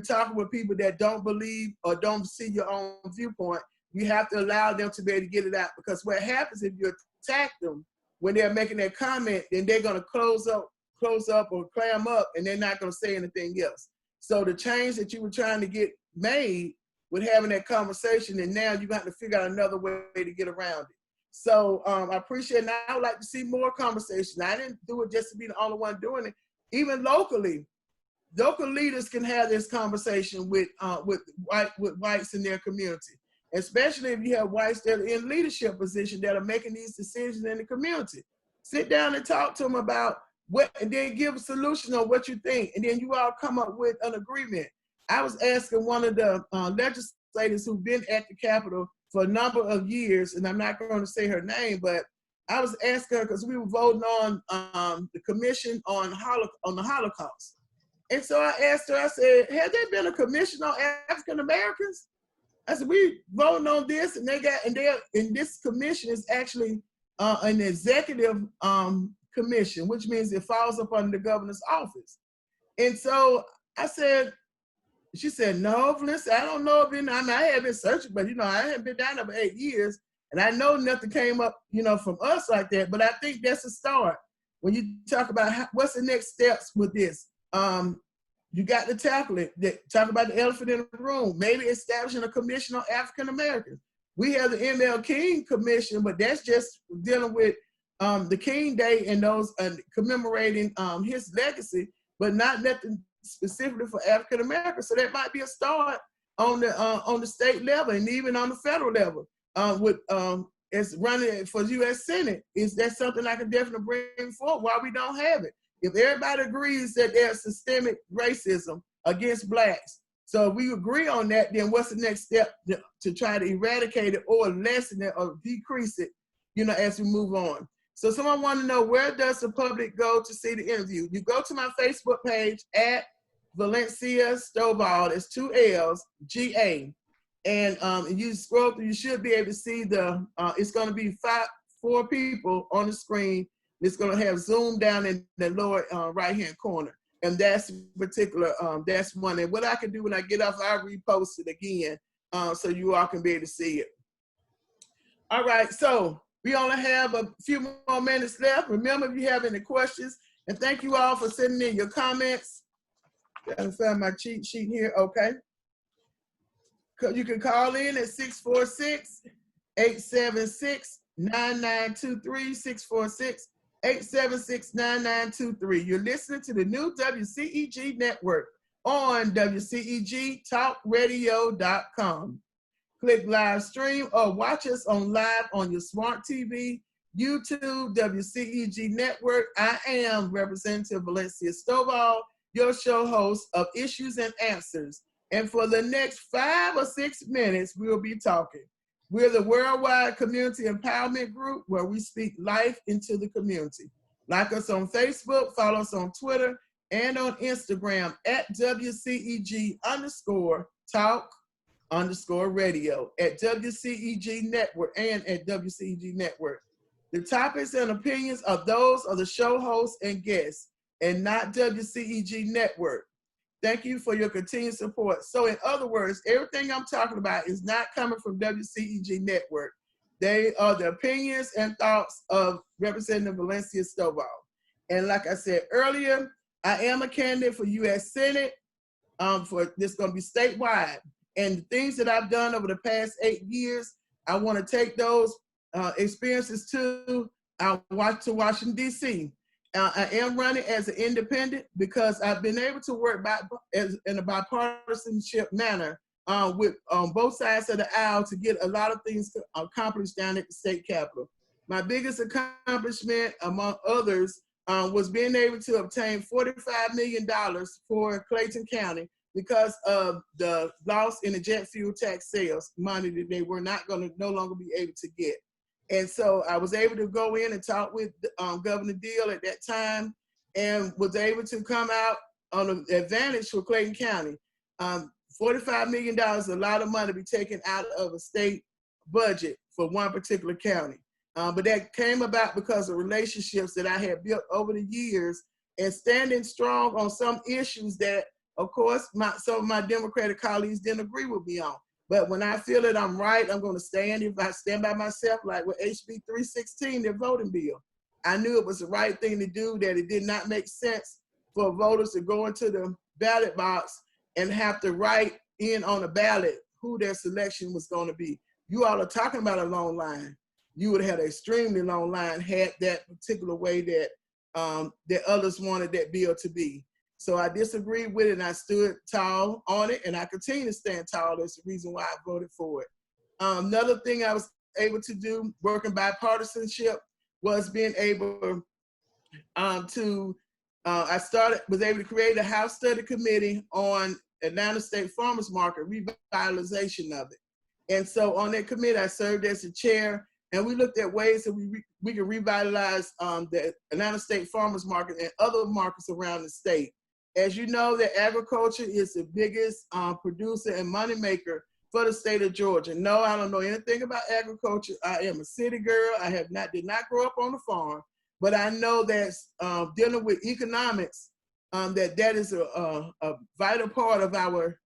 talking with people that don't believe or don't see your own viewpoint. You have to allow them to be able to get it out, because what happens if you attack them when they're making that comment, then they're going to close up or clam up, and they're not going to say anything else. So the change that you were trying to get made with having that conversation, and now you got to figure out another way to get around it. So I appreciate it. Now I would like to see more conversation. I didn't do it just to be the only one doing it. Even locally, local leaders can have this conversation with whites in their community, especially if you have whites that are in leadership position that are making these decisions in the community. Sit down and talk to them about what, and then give a solution on what you think, and then you all come up with an agreement. I was asking one of the legislators who've been at the Capitol for a number of years, and I'm not going to say her name, but I was asking her because we were voting on the commission on the Holocaust. And so I asked her, I said, has there been a commission on African Americans? I said, we voting on this, and this commission is actually an executive commission, which means it falls up under the governor's office. And so I said, she said, no, Valencia, I don't know if I have been searching, but I haven't been down there for 8 years, and I know nothing came up, from us like that. But I think that's a start. When you talk about what's the next steps with this, you got to tackle it. Talk about the elephant in the room. Maybe establishing a commission on African Americans. We have the ML King Commission, but that's just dealing with the King Day and those commemorating his legacy, but not nothing specifically for African Americans. So that might be a start on the state level and even on the federal level. As running for U.S. Senate, that's something I can definitely bring forward while we don't have it. If everybody agrees that there's systemic racism against Blacks, so if we agree on that, then what's the next step to try to eradicate it or lessen it or decrease it, as we move on? So someone want to know, where does the public go to see the interview? You go to my Facebook page at Valencia Stovall, it's 2 L's, G-A. And you scroll through, you should be able to see it's going to be 4 people on the screen. It's going to have Zoom down in the lower right-hand corner. And that's particular, that's one. And what I can do when I get off, I'll repost it again so you all can be able to see it. All right, so we only have a few more minutes left. Remember, if you have any questions, and thank you all for sending in your comments. I found my cheat sheet here, okay. You can call in at 646-876-9923, 646-876-9923. You're listening to the new WCEG network on WCEGTalkRadio.com. Click live stream or watch us live on your smart TV, YouTube, WCEG network. I am Representative Valencia Stovall, your show host of Issues and Answers. And for the next 5 or 6 minutes, we'll be talking. We're the worldwide community empowerment group where we speak life into the community. Like us on Facebook, follow us on Twitter, and on Instagram at WCEG_talk_radio, at WCEG Network, and at WCEG Network. The topics and opinions of those of the show hosts and guests, and not WCEG Network. Thank you for your continued support. So in other words, everything I'm talking about is not coming from WCEG Network. They are the opinions and thoughts of Representative Valencia Stovall. And like I said earlier, I am a candidate for U.S. Senate. For this going to be statewide. And the things that I've done over the past 8 years, I want to take those experiences to Washington, D.C. I am running as an independent because I've been able to work in a bipartisanship manner with both sides of the aisle to get a lot of things accomplished down at the state capitol. My biggest accomplishment, among others, was being able to obtain $45 million for Clayton County because of the loss in the jet fuel tax sales, money that they were no longer be able to get. And so I was able to go in and talk with Governor Deal at that time and was able to come out on an advantage for Clayton County. $45 million is a lot of money to be taken out of a state budget for one particular county. But that came about because of relationships that I had built over the years and standing strong on some issues that, of course, some of my Democratic colleagues didn't agree with me on. But when I feel that I'm right, I'm going to stand. If I stand by myself, like with HB 316, their voting bill, I knew it was the right thing to do, that it did not make sense for voters to go into the ballot box and have to write in on the ballot who their selection was going to be. You all are talking about a long line. You would have had an extremely long line had that particular way that that others wanted that bill to be. So I disagreed with it and I stood tall on it, and I continue to stand tall. That's the reason why I voted for it. Another thing I was able to do, working bipartisanship, was being able was able to create a House study committee on Atlanta State Farmers Market, revitalization of it. And so on that committee, I served as the chair, and we looked at ways that we could revitalize the Atlanta State Farmers Market and other markets around the state. As you know, that agriculture is the biggest producer and moneymaker for the state of Georgia. No, I don't know anything about agriculture. I am a city girl. I did not grow up on a farm, but I know that dealing with economics, that is a vital part of our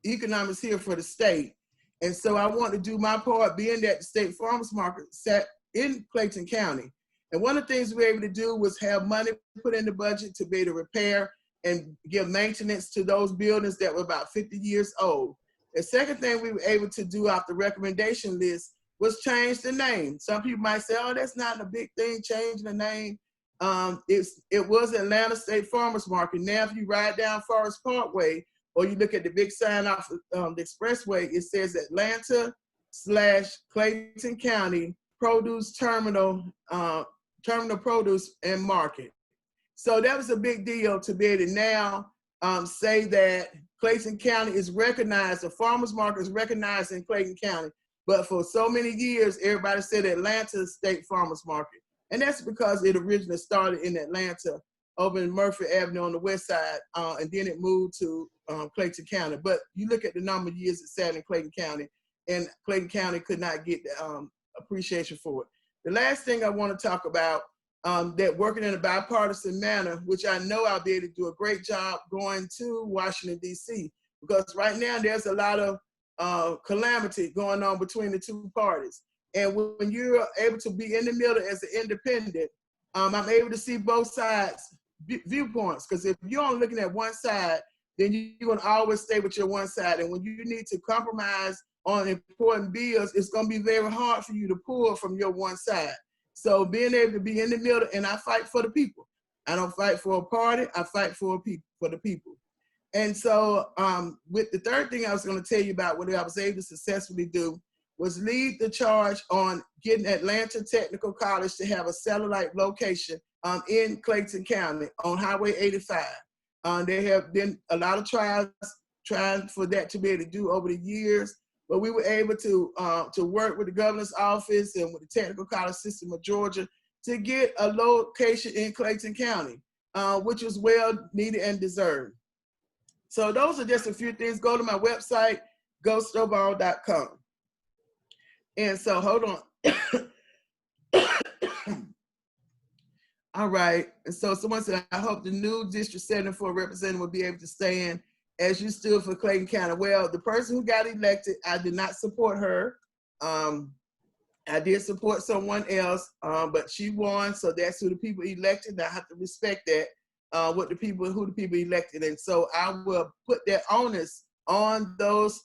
economics here for the state. And so I want to do my part, being that the state farmers market sat in Clayton County. And one of the things we were able to do was have money put in the budget to be able to repair and give maintenance to those buildings that were about 50 years old. The second thing we were able to do off the recommendation list was change the name. Some people might say, oh, that's not a big thing, changing the name. It was Atlanta State Farmers Market. Now, if you ride down Forest Parkway, or you look at the big sign off the expressway, it says Atlanta/Clayton County Produce Terminal Produce and Market. So that was a big deal to be able to now say that Clayton County is recognized, the farmers market is recognized in Clayton County. But for so many years, everybody said Atlanta State Farmers Market. And that's because it originally started in Atlanta over in Murphy Avenue on the west side, and then it moved to Clayton County. But you look at the number of years it sat in Clayton County, and Clayton County could not get the appreciation for it. The last thing I want to talk about, that working in a bipartisan manner, which I know I'll be able to do a great job going to Washington, D.C., because right now there's a lot of calamity going on between the two parties. And when you're able to be in the middle as an independent, I'm able to see both sides' viewpoints. Because if you're only looking at one side, then you're going to always stay with your one side. And when you need to compromise on important bills, it's going to be very hard for you to pull from your one side. So being able to be in the middle, and I fight for the people. I don't fight for a party. I fight for the people. And so with the third thing I was going to tell you about, what I was able to successfully do, was lead the charge on getting Atlanta Technical College to have a satellite location in Clayton County on Highway 85. There have been a lot of trials trying for that to be able to do over the years. but we were able to work with the governor's office and with the Technical College System of Georgia to get a location in Clayton County, which was well needed and deserved. So those are just a few things. Go to my website, Stovall.com. And so, hold on. All right. And so someone said, I hope the new District 74 representative will be able to stand as you stood for Clayton County. Well, the person who got elected, I did not support her. I did support someone else, but she won. So that's who the people elected. And I have to respect that, who the people elected. And so I will put that onus on those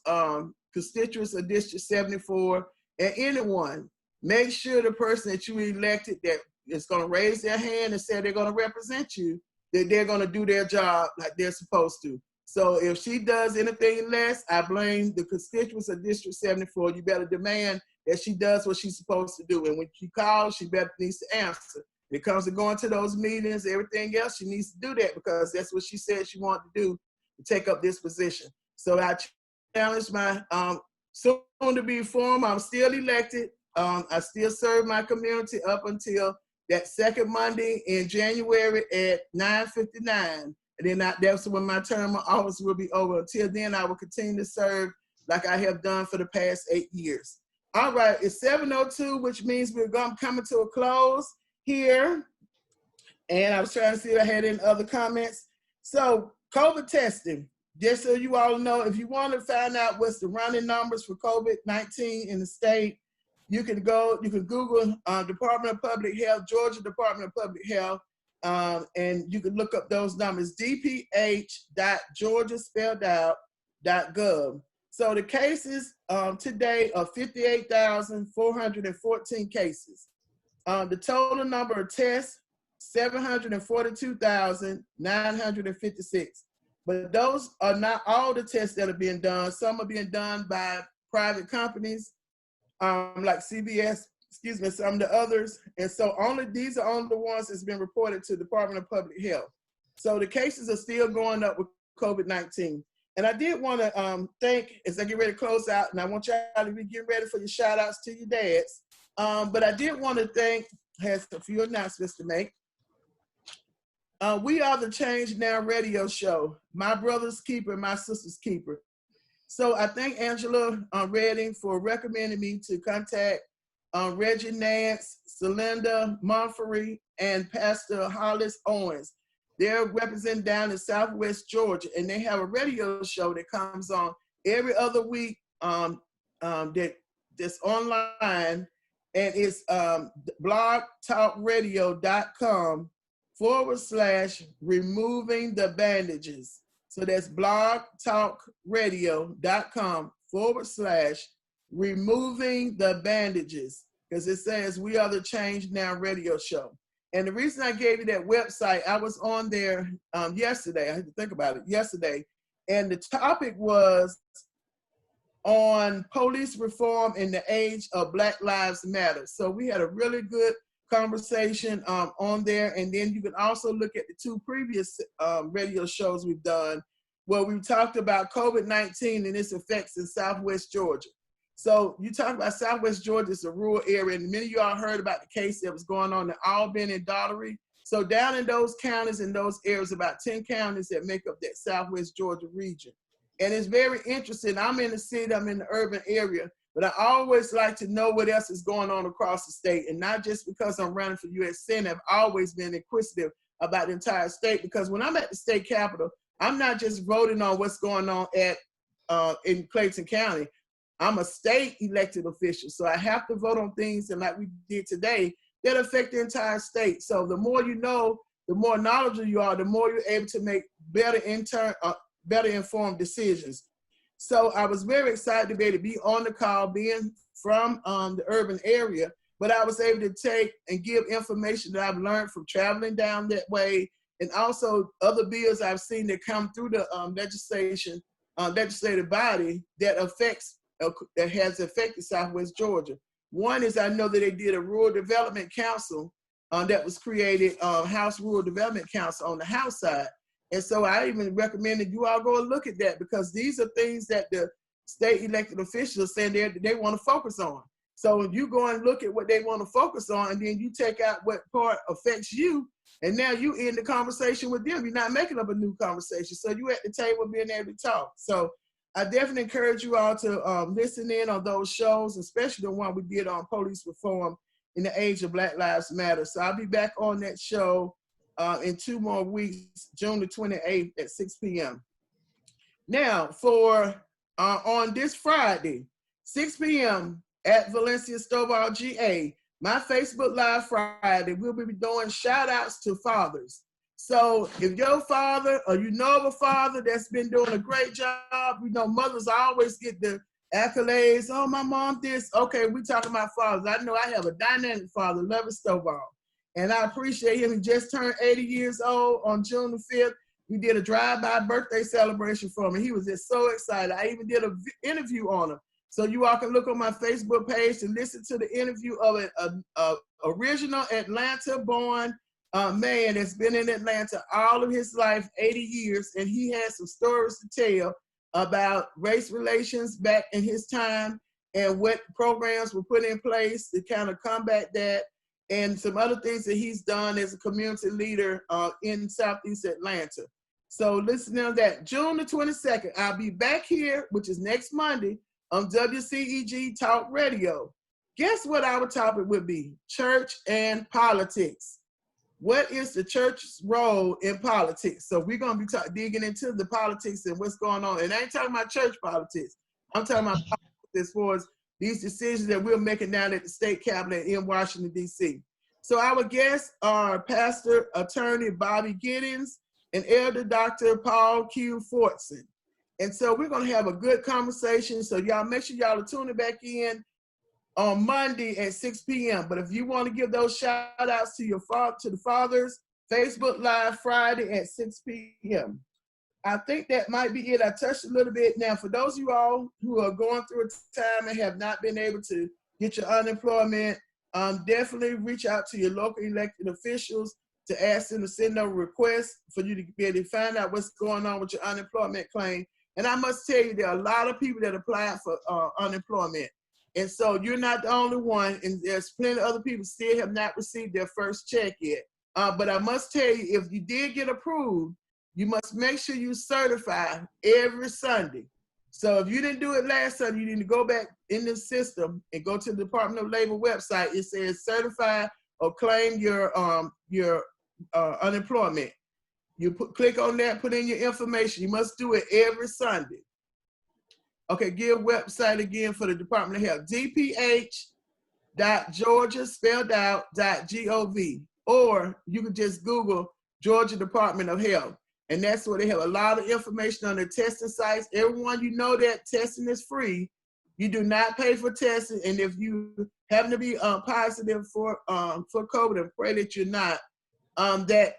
constituents of District 74 and anyone. Make sure the person that you elected that is going to raise their hand and say they're going to represent you, that they're going to do their job like they're supposed to. So if she does anything less, I blame the constituents of District 74. You better demand that she does what she's supposed to do. And when she calls, she needs to answer. When it comes to going to those meetings, everything else, she needs to do that because that's what she said she wanted to do, to take up this position. So I challenge my soon-to-be form. I'm still elected. I still serve my community up until that second Monday in January at 9:59. And then that's when my term of office will be over. Until then, I will continue to serve like I have done for the past 8 years. All right, it's 7:02, which means we're coming to a close here. And I was trying to see if I had any other comments. So COVID testing, just so you all know, if you want to find out what's the running numbers for COVID-19 in the state, you can Google Department of Public Health, Georgia Department of Public Health, and you can look up those numbers, dph.georgiaspelledout.gov. So the cases today are 58,414 cases. The total number of tests, 742,956. But those are not all the tests that are being done. Some are being done by private companies, like CBS, some of the others. And so these are only the ones that's been reported to the Department of Public Health. So the cases are still going up with COVID-19. And I did want to thank, as I get ready to close out, and I want y'all to be getting ready for your shout outs to your dads. But I did want to thank, has a few announcements to make. We are the Change Now radio show, my brother's keeper, my sister's keeper. So I thank Angela Redding for recommending me to contact Reggie Nance, Celinda Monfrey, and Pastor Hollis Owens. They're represented down in Southwest Georgia, and they have a radio show that comes on every other week that's online, and it's blogtalkradio.com/removing the bandages. So that's blogtalkradio.com/removing the bandages, because it says we are the Change Now radio show. And the reason I gave you that website, I was on there yesterday. I had to think about it yesterday. And the topic was on police reform in the age of Black Lives Matter. So we had a really good conversation on there. And then you can also look at the 2 previous radio shows we've done where we talked about COVID-19 and its effects in Southwest Georgia. So you talk about Southwest Georgia, it's a rural area, and many of y'all heard about the case that was going on in Albany and Daugherty. So down in those counties and those areas, about 10 counties that make up that Southwest Georgia region. And it's very interesting. I'm in the city, I'm in the urban area, but I always like to know what else is going on across the state. And not just because I'm running for U.S. Senate, I've always been inquisitive about the entire state, because when I'm at the state capitol, I'm not just voting on what's going on in Clayton County. I'm a state elected official, so I have to vote on things, and like we did today, that affect the entire state. So the more you know, the more knowledgeable you are, the more you're able to make better informed decisions. So I was very excited to be able to be on the call, being from the urban area, but I was able to take and give information that I've learned from traveling down that way, and also other bills I've seen that come through the legislative body that has affected Southwest Georgia. One is, I know that they did a rural development council that was created, House Rural Development Council on the House side. And so I even recommended you all go and look at that, because these are things that the state elected officials saying they want to focus on. So if you go and look at what they want to focus on, and then you take out what part affects you, and now you end the conversation with them. You're not making up a new conversation. So you at the table being able to talk. So I definitely encourage you all to listen in on those shows, especially the one we did on police reform in the age of Black Lives Matter. So I'll be back on that show in 2 more weeks, June the 28th at 6 p.m. Now, for on this Friday, 6 p.m. at Valencia, Stovall, GA, my Facebook Live Friday, we'll be doing shout outs to fathers. So if your father or you know of a father that's been doing a great job, we know mothers always get the accolades. Oh, my mom this. Okay, we talking about fathers. I know I have a dynamic father, Lovett Stovall, and I appreciate him. He just turned 80 years old on June the 5th. We did a drive-by birthday celebration for him, and he was just so excited. I even did an interview on him. So you all can look on my Facebook page to listen to the interview of an original Atlanta-born man that's been in Atlanta all of his life, 80 years, and he has some stories to tell about race relations back in his time and what programs were put in place to kind of combat that, and some other things that he's done as a community leader in Southeast Atlanta. So listen to that. June the 22nd, I'll be back here, which is next Monday, on WCEG Talk Radio. Guess what our topic would be? Church and politics. What is the church's role in politics? So we're going to be digging into the politics and what's going on. And I ain't talking about church politics. I'm talking about politics as far as these decisions that we're making down at the state capitol in Washington, D.C. So our guests are Pastor Attorney Bobby Giddens and Elder Dr. Paul Q. Fortson. And so we're going to have a good conversation. So y'all make sure y'all are tuning back in on Monday at 6 p.m. But if you want to give those shout outs to the fathers, Facebook Live Friday at 6 p.m. I think that might be it. I touched a little bit. Now, for those of you all who are going through a time and have not been able to get your unemployment, definitely reach out to your local elected officials to ask them to send a request for you to be able to find out what's going on with your unemployment claim. And I must tell you, there are a lot of people that apply for unemployment. And so you're not the only one, and there's plenty of other people still have not received their first check yet. But I must tell you, if you did get approved, you must make sure you certify every Sunday. So if you didn't do it last Sunday, you need to go back in the system and go to the Department of Labor website. It says certify or claim your unemployment. You click on that, put in your information. You must do it every Sunday. Okay, give website again for the Department of Health, dph.georgia, spelled out, .gov. Or you can just Google Georgia Department of Health. And that's where they have a lot of information on their testing sites. Everyone, you know that testing is free. You do not pay for testing. And if you happen to be positive for COVID, and pray that you're not, that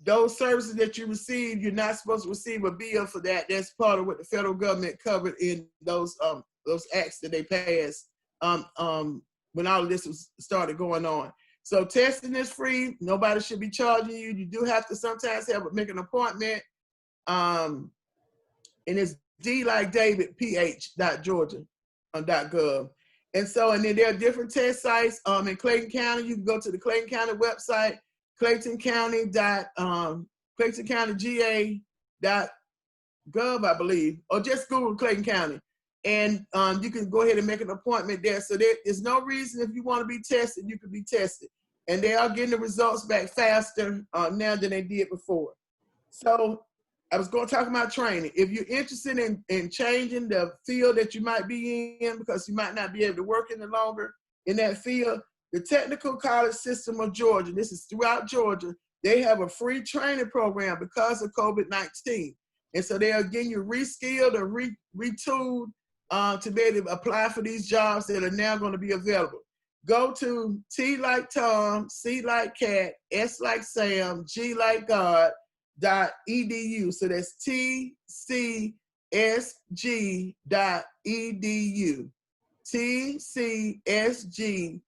those services that you receive, you're not supposed to receive a bill for that. That's part of what the federal government covered in those acts that they passed when all of this was started going on. So testing is free. Nobody should be charging you. You do have to sometimes make an appointment. And it's D like David, ph.georgia.gov. And then there are different test sites in Clayton County. You can go to the Clayton County website, claytoncountyga.gov, I believe, or just Google Clayton County. And you can go ahead and make an appointment there. So there is no reason if you want to be tested, you can be tested. And they are getting the results back faster now than they did before. So I was going to talk about training. If you're interested in changing the field that you might be in because you might not be able to work any longer in that field, the Technical College System of Georgia, this is throughout Georgia, they have a free training program because of COVID-19. And so they are getting you reskilled or retooled to be able to apply for these jobs that are now going to be available. Go to T like Tom, C like Cat, S like Sam, G like God.edu. So that's tcsg.edu. tcsg.edu.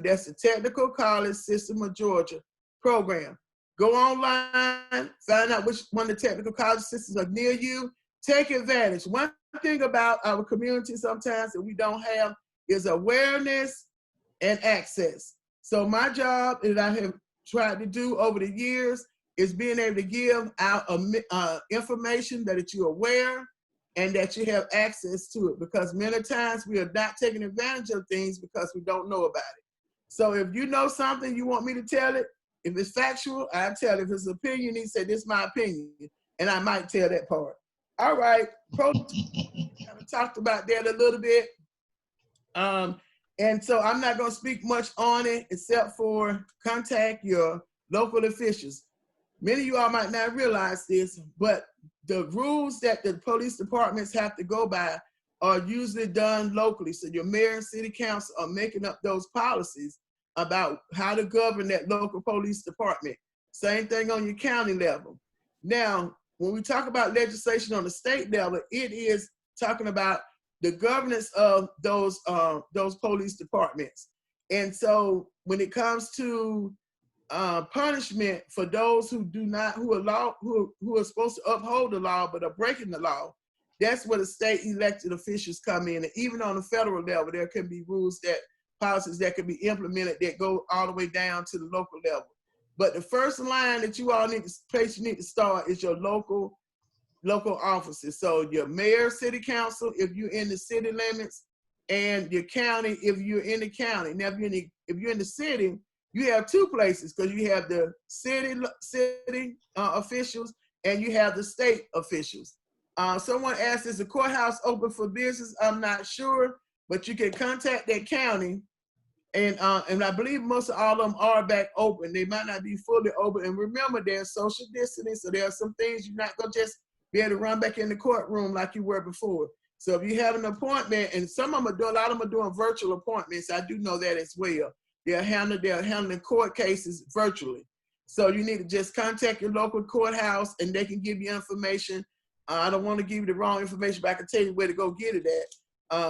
That's the Technical College System of Georgia program. Go online, find out which one of the technical college systems are near you. Take advantage. One thing about our community sometimes that we don't have is awareness and access. So my job that I have tried to do over the years is being able to give out information that you're aware and that you have access to it, because many times we are not taking advantage of things because we don't know about it. So if you know something, you want me to tell it. If it's factual, I tell it. If it's opinion, you need to say, this is my opinion. And I might tell that part. All right, kind of talked about that a little bit. And so I'm not gonna speak much on it except for contact your local officials. Many of you all might not realize this, but the rules that the police departments have to go by are usually done locally. So your mayor and city council are making up those policies about how to govern that local police department. Same thing on your county level. Now, when we talk about legislation on the state level, it is talking about the governance of those police departments. And so when it comes to punishment for those who are supposed to uphold the law but are breaking the law, that's where the state elected officials come in. And even on the federal level, there can be rules, that policies that can be implemented that go all the way down to the local level. But the first line that you all need to start is your local offices. So your mayor, city council, if you're in the city limits, and your county, if you're in the county. Now, if you're in the city, you have two places, because you have the city officials and you have the state officials. Someone asked, is the courthouse open for business? I'm not sure, but you can contact that county. And I believe most of all of them are back open. They might not be fully open. And remember, there's social distancing, so there are some things you're not gonna just be able to run back in the courtroom like you were before. So if you have an appointment, and some of them are doing, a lot of them are doing virtual appointments. I do know that as well. They're handling court cases virtually. So you need to just contact your local courthouse and they can give you information. I don't want to give you the wrong information, but I can tell you where to go get it at.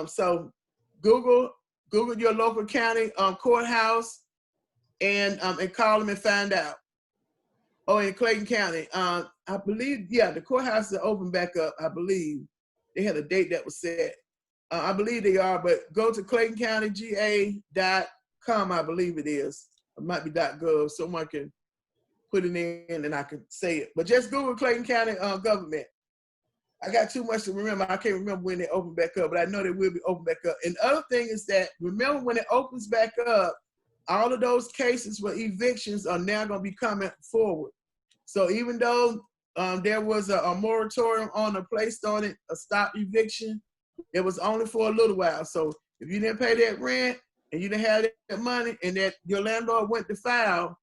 So Google your local county courthouse and call them and find out. Oh, in Clayton County, I believe, yeah, the courthouse is open back up. I believe they had a date that was set. I believe they are, but go to ClaytonCountyGA.com, I believe it is. It might be .gov. Someone can put it in and I can say it. But just Google Clayton County government. I got too much to remember. I can't remember when they open back up, but I know they will be open back up. And the other thing is that, remember when it opens back up, all of those cases for evictions are now going to be coming forward. So even though there was a moratorium on a placed on it, a stop eviction, it was only for a little while. So if you didn't pay that rent and you didn't have that money and that your landlord went to file,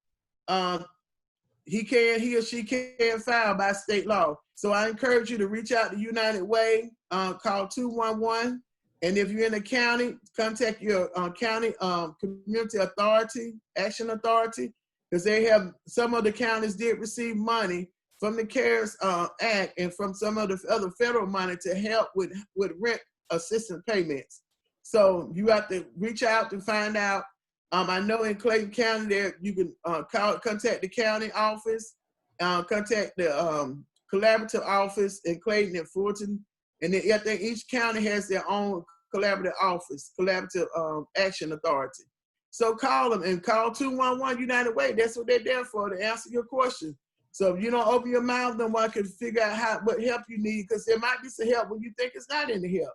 he or she can file by state law. So I encourage you to reach out to United Way, call 211. And if you're in the county, contact your county community authority, action authority, because they have, some of the counties did receive money from the CARES Act and from some of the other federal money to help with rent assistance payments. So you have to reach out to find out. I know in Clayton County there you can contact the county office, contact the collaborative office in Clayton and Fulton, and then I think each county has their own collaborative office, collaborative action authority. So call them and call 211 United Way. That's what they're there for, to answer your question. So if you don't open your mouth, then one can figure out what help you need, because there might be some help when you think it's not any help.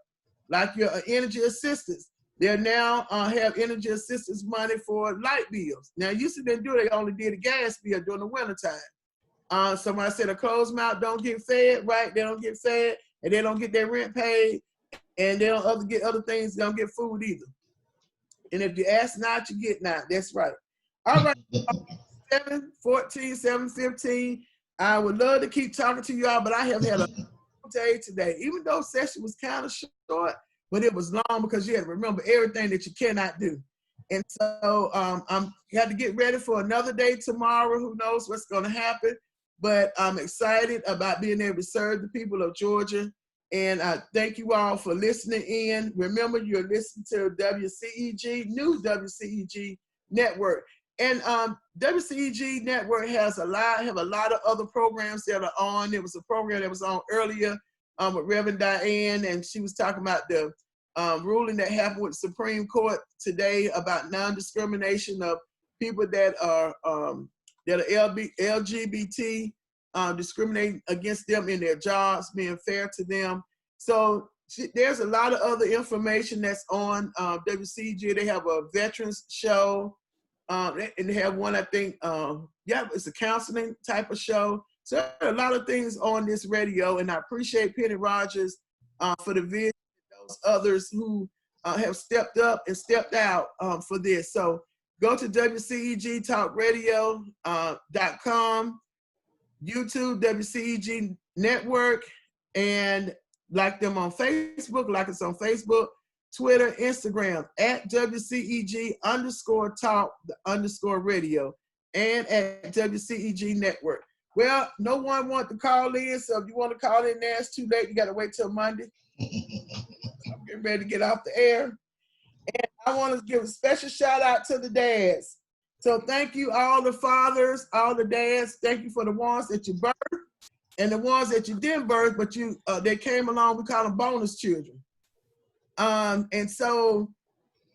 Like your energy assistance. They now have energy assistance money for light bills. Now, used to didn't do it, they only did a gas bill during the wintertime. Somebody said a closed mouth don't get fed, right? They don't get fed, and they don't get their rent paid, and they don't get other things, they don't get food either. And if you ask not, you get not. That's right. All right, 7:14, 7:15. I would love to keep talking to y'all, but I have had a day today, even though session was kind of short, but it was long because you had to remember everything that you cannot do. And so you have to get ready for another day tomorrow. Who knows what's going to happen, but I'm excited about being able to serve the people of Georgia. And I thank you all for listening in. Remember, you're listening to WCEG, New WCEG Network. And WCEG Network have a lot of other programs that are on. There was a program that was on earlier with Reverend Diane, and she was talking about the ruling that happened with the Supreme Court today about non-discrimination of people that are LGBT, discriminating against them in their jobs, being fair to them. So there's a lot of other information that's on WCEG. They have a veterans show, and they have one, I think, it's a counseling type of show. So there are a lot of things on this radio, and I appreciate Penny Rogers for the vision, and those others who have stepped up and stepped out for this. So go to WCEGTalkRadio.com, YouTube, WCEG Network, and like them on Facebook, like us on Facebook, Twitter, Instagram, at WCEG_talk_radio, and at WCEG Network. Well, no one wants to call in, so if you want to call in now, it's too late. You got to wait till Monday. I'm getting ready to get off the air. And I want to give a special shout out to the dads. So thank you, all the fathers, all the dads. Thank you for the ones that you birthed and the ones that you didn't birth, but they came along. We call them bonus children. And so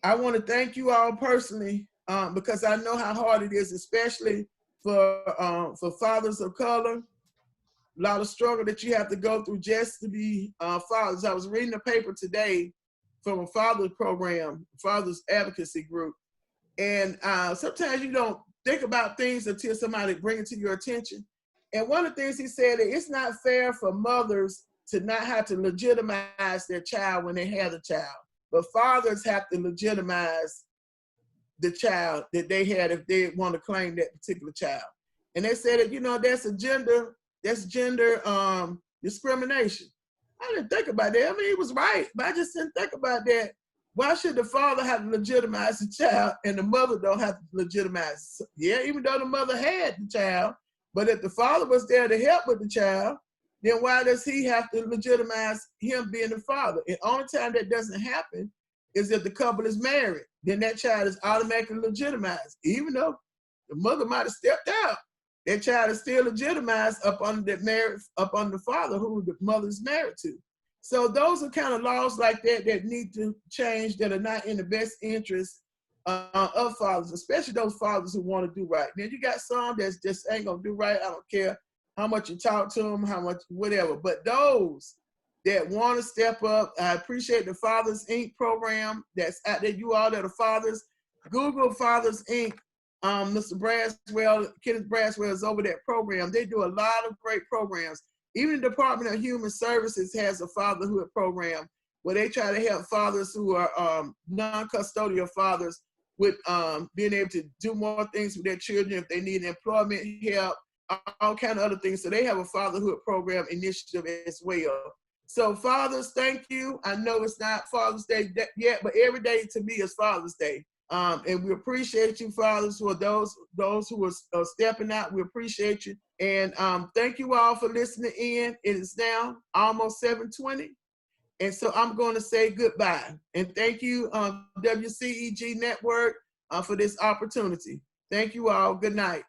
I want to thank you all personally because I know how hard it is, especially for fathers of color. A lot of struggle that you have to go through just to be fathers. I was reading a paper today from a father's program, father's advocacy group. And sometimes you don't think about things until somebody brings it to your attention. And one of the things he said, that it's not fair for mothers to not have to legitimize their child when they have a child, but fathers have to legitimize the child that they had if they want to claim that particular child. And they said that, that's gender discrimination. I didn't think about that. I mean, he was right, but I just didn't think about that. Why should the father have to legitimize the child and the mother don't have to legitimize? Yeah, even though the mother had the child, but if the father was there to help with the child, then why does he have to legitimize him being the father? And only time that doesn't happen is if the couple is married. Then that child is automatically legitimized. Even though the mother might have stepped out, that child is still legitimized up under the father who the mother is married to. So those are kind of laws like that that need to change, that are not in the best interest of fathers, especially those fathers who want to do right. Then you got some that's just ain't gonna do right. I don't care how much you talk to them, how much, whatever. But those that want to step up, I appreciate the Fathers Inc. program that's out there. You all that are fathers, Google Fathers Inc. Mr. Braswell, Kenneth Braswell is over that program. They do a lot of great programs. Even the Department of Human Services has a fatherhood program where they try to help fathers who are non-custodial fathers with being able to do more things with their children if they need employment help, all kind of other things. So they have a fatherhood program initiative as well. So fathers, thank you. I know it's not Father's Day yet, but every day to me is Father's Day. And we appreciate you, fathers, who are those who are stepping out. We appreciate you. And thank you all for listening in. It is now almost 7:20. And so I'm going to say goodbye. And thank you, WCEG Network, for this opportunity. Thank you all. Good night.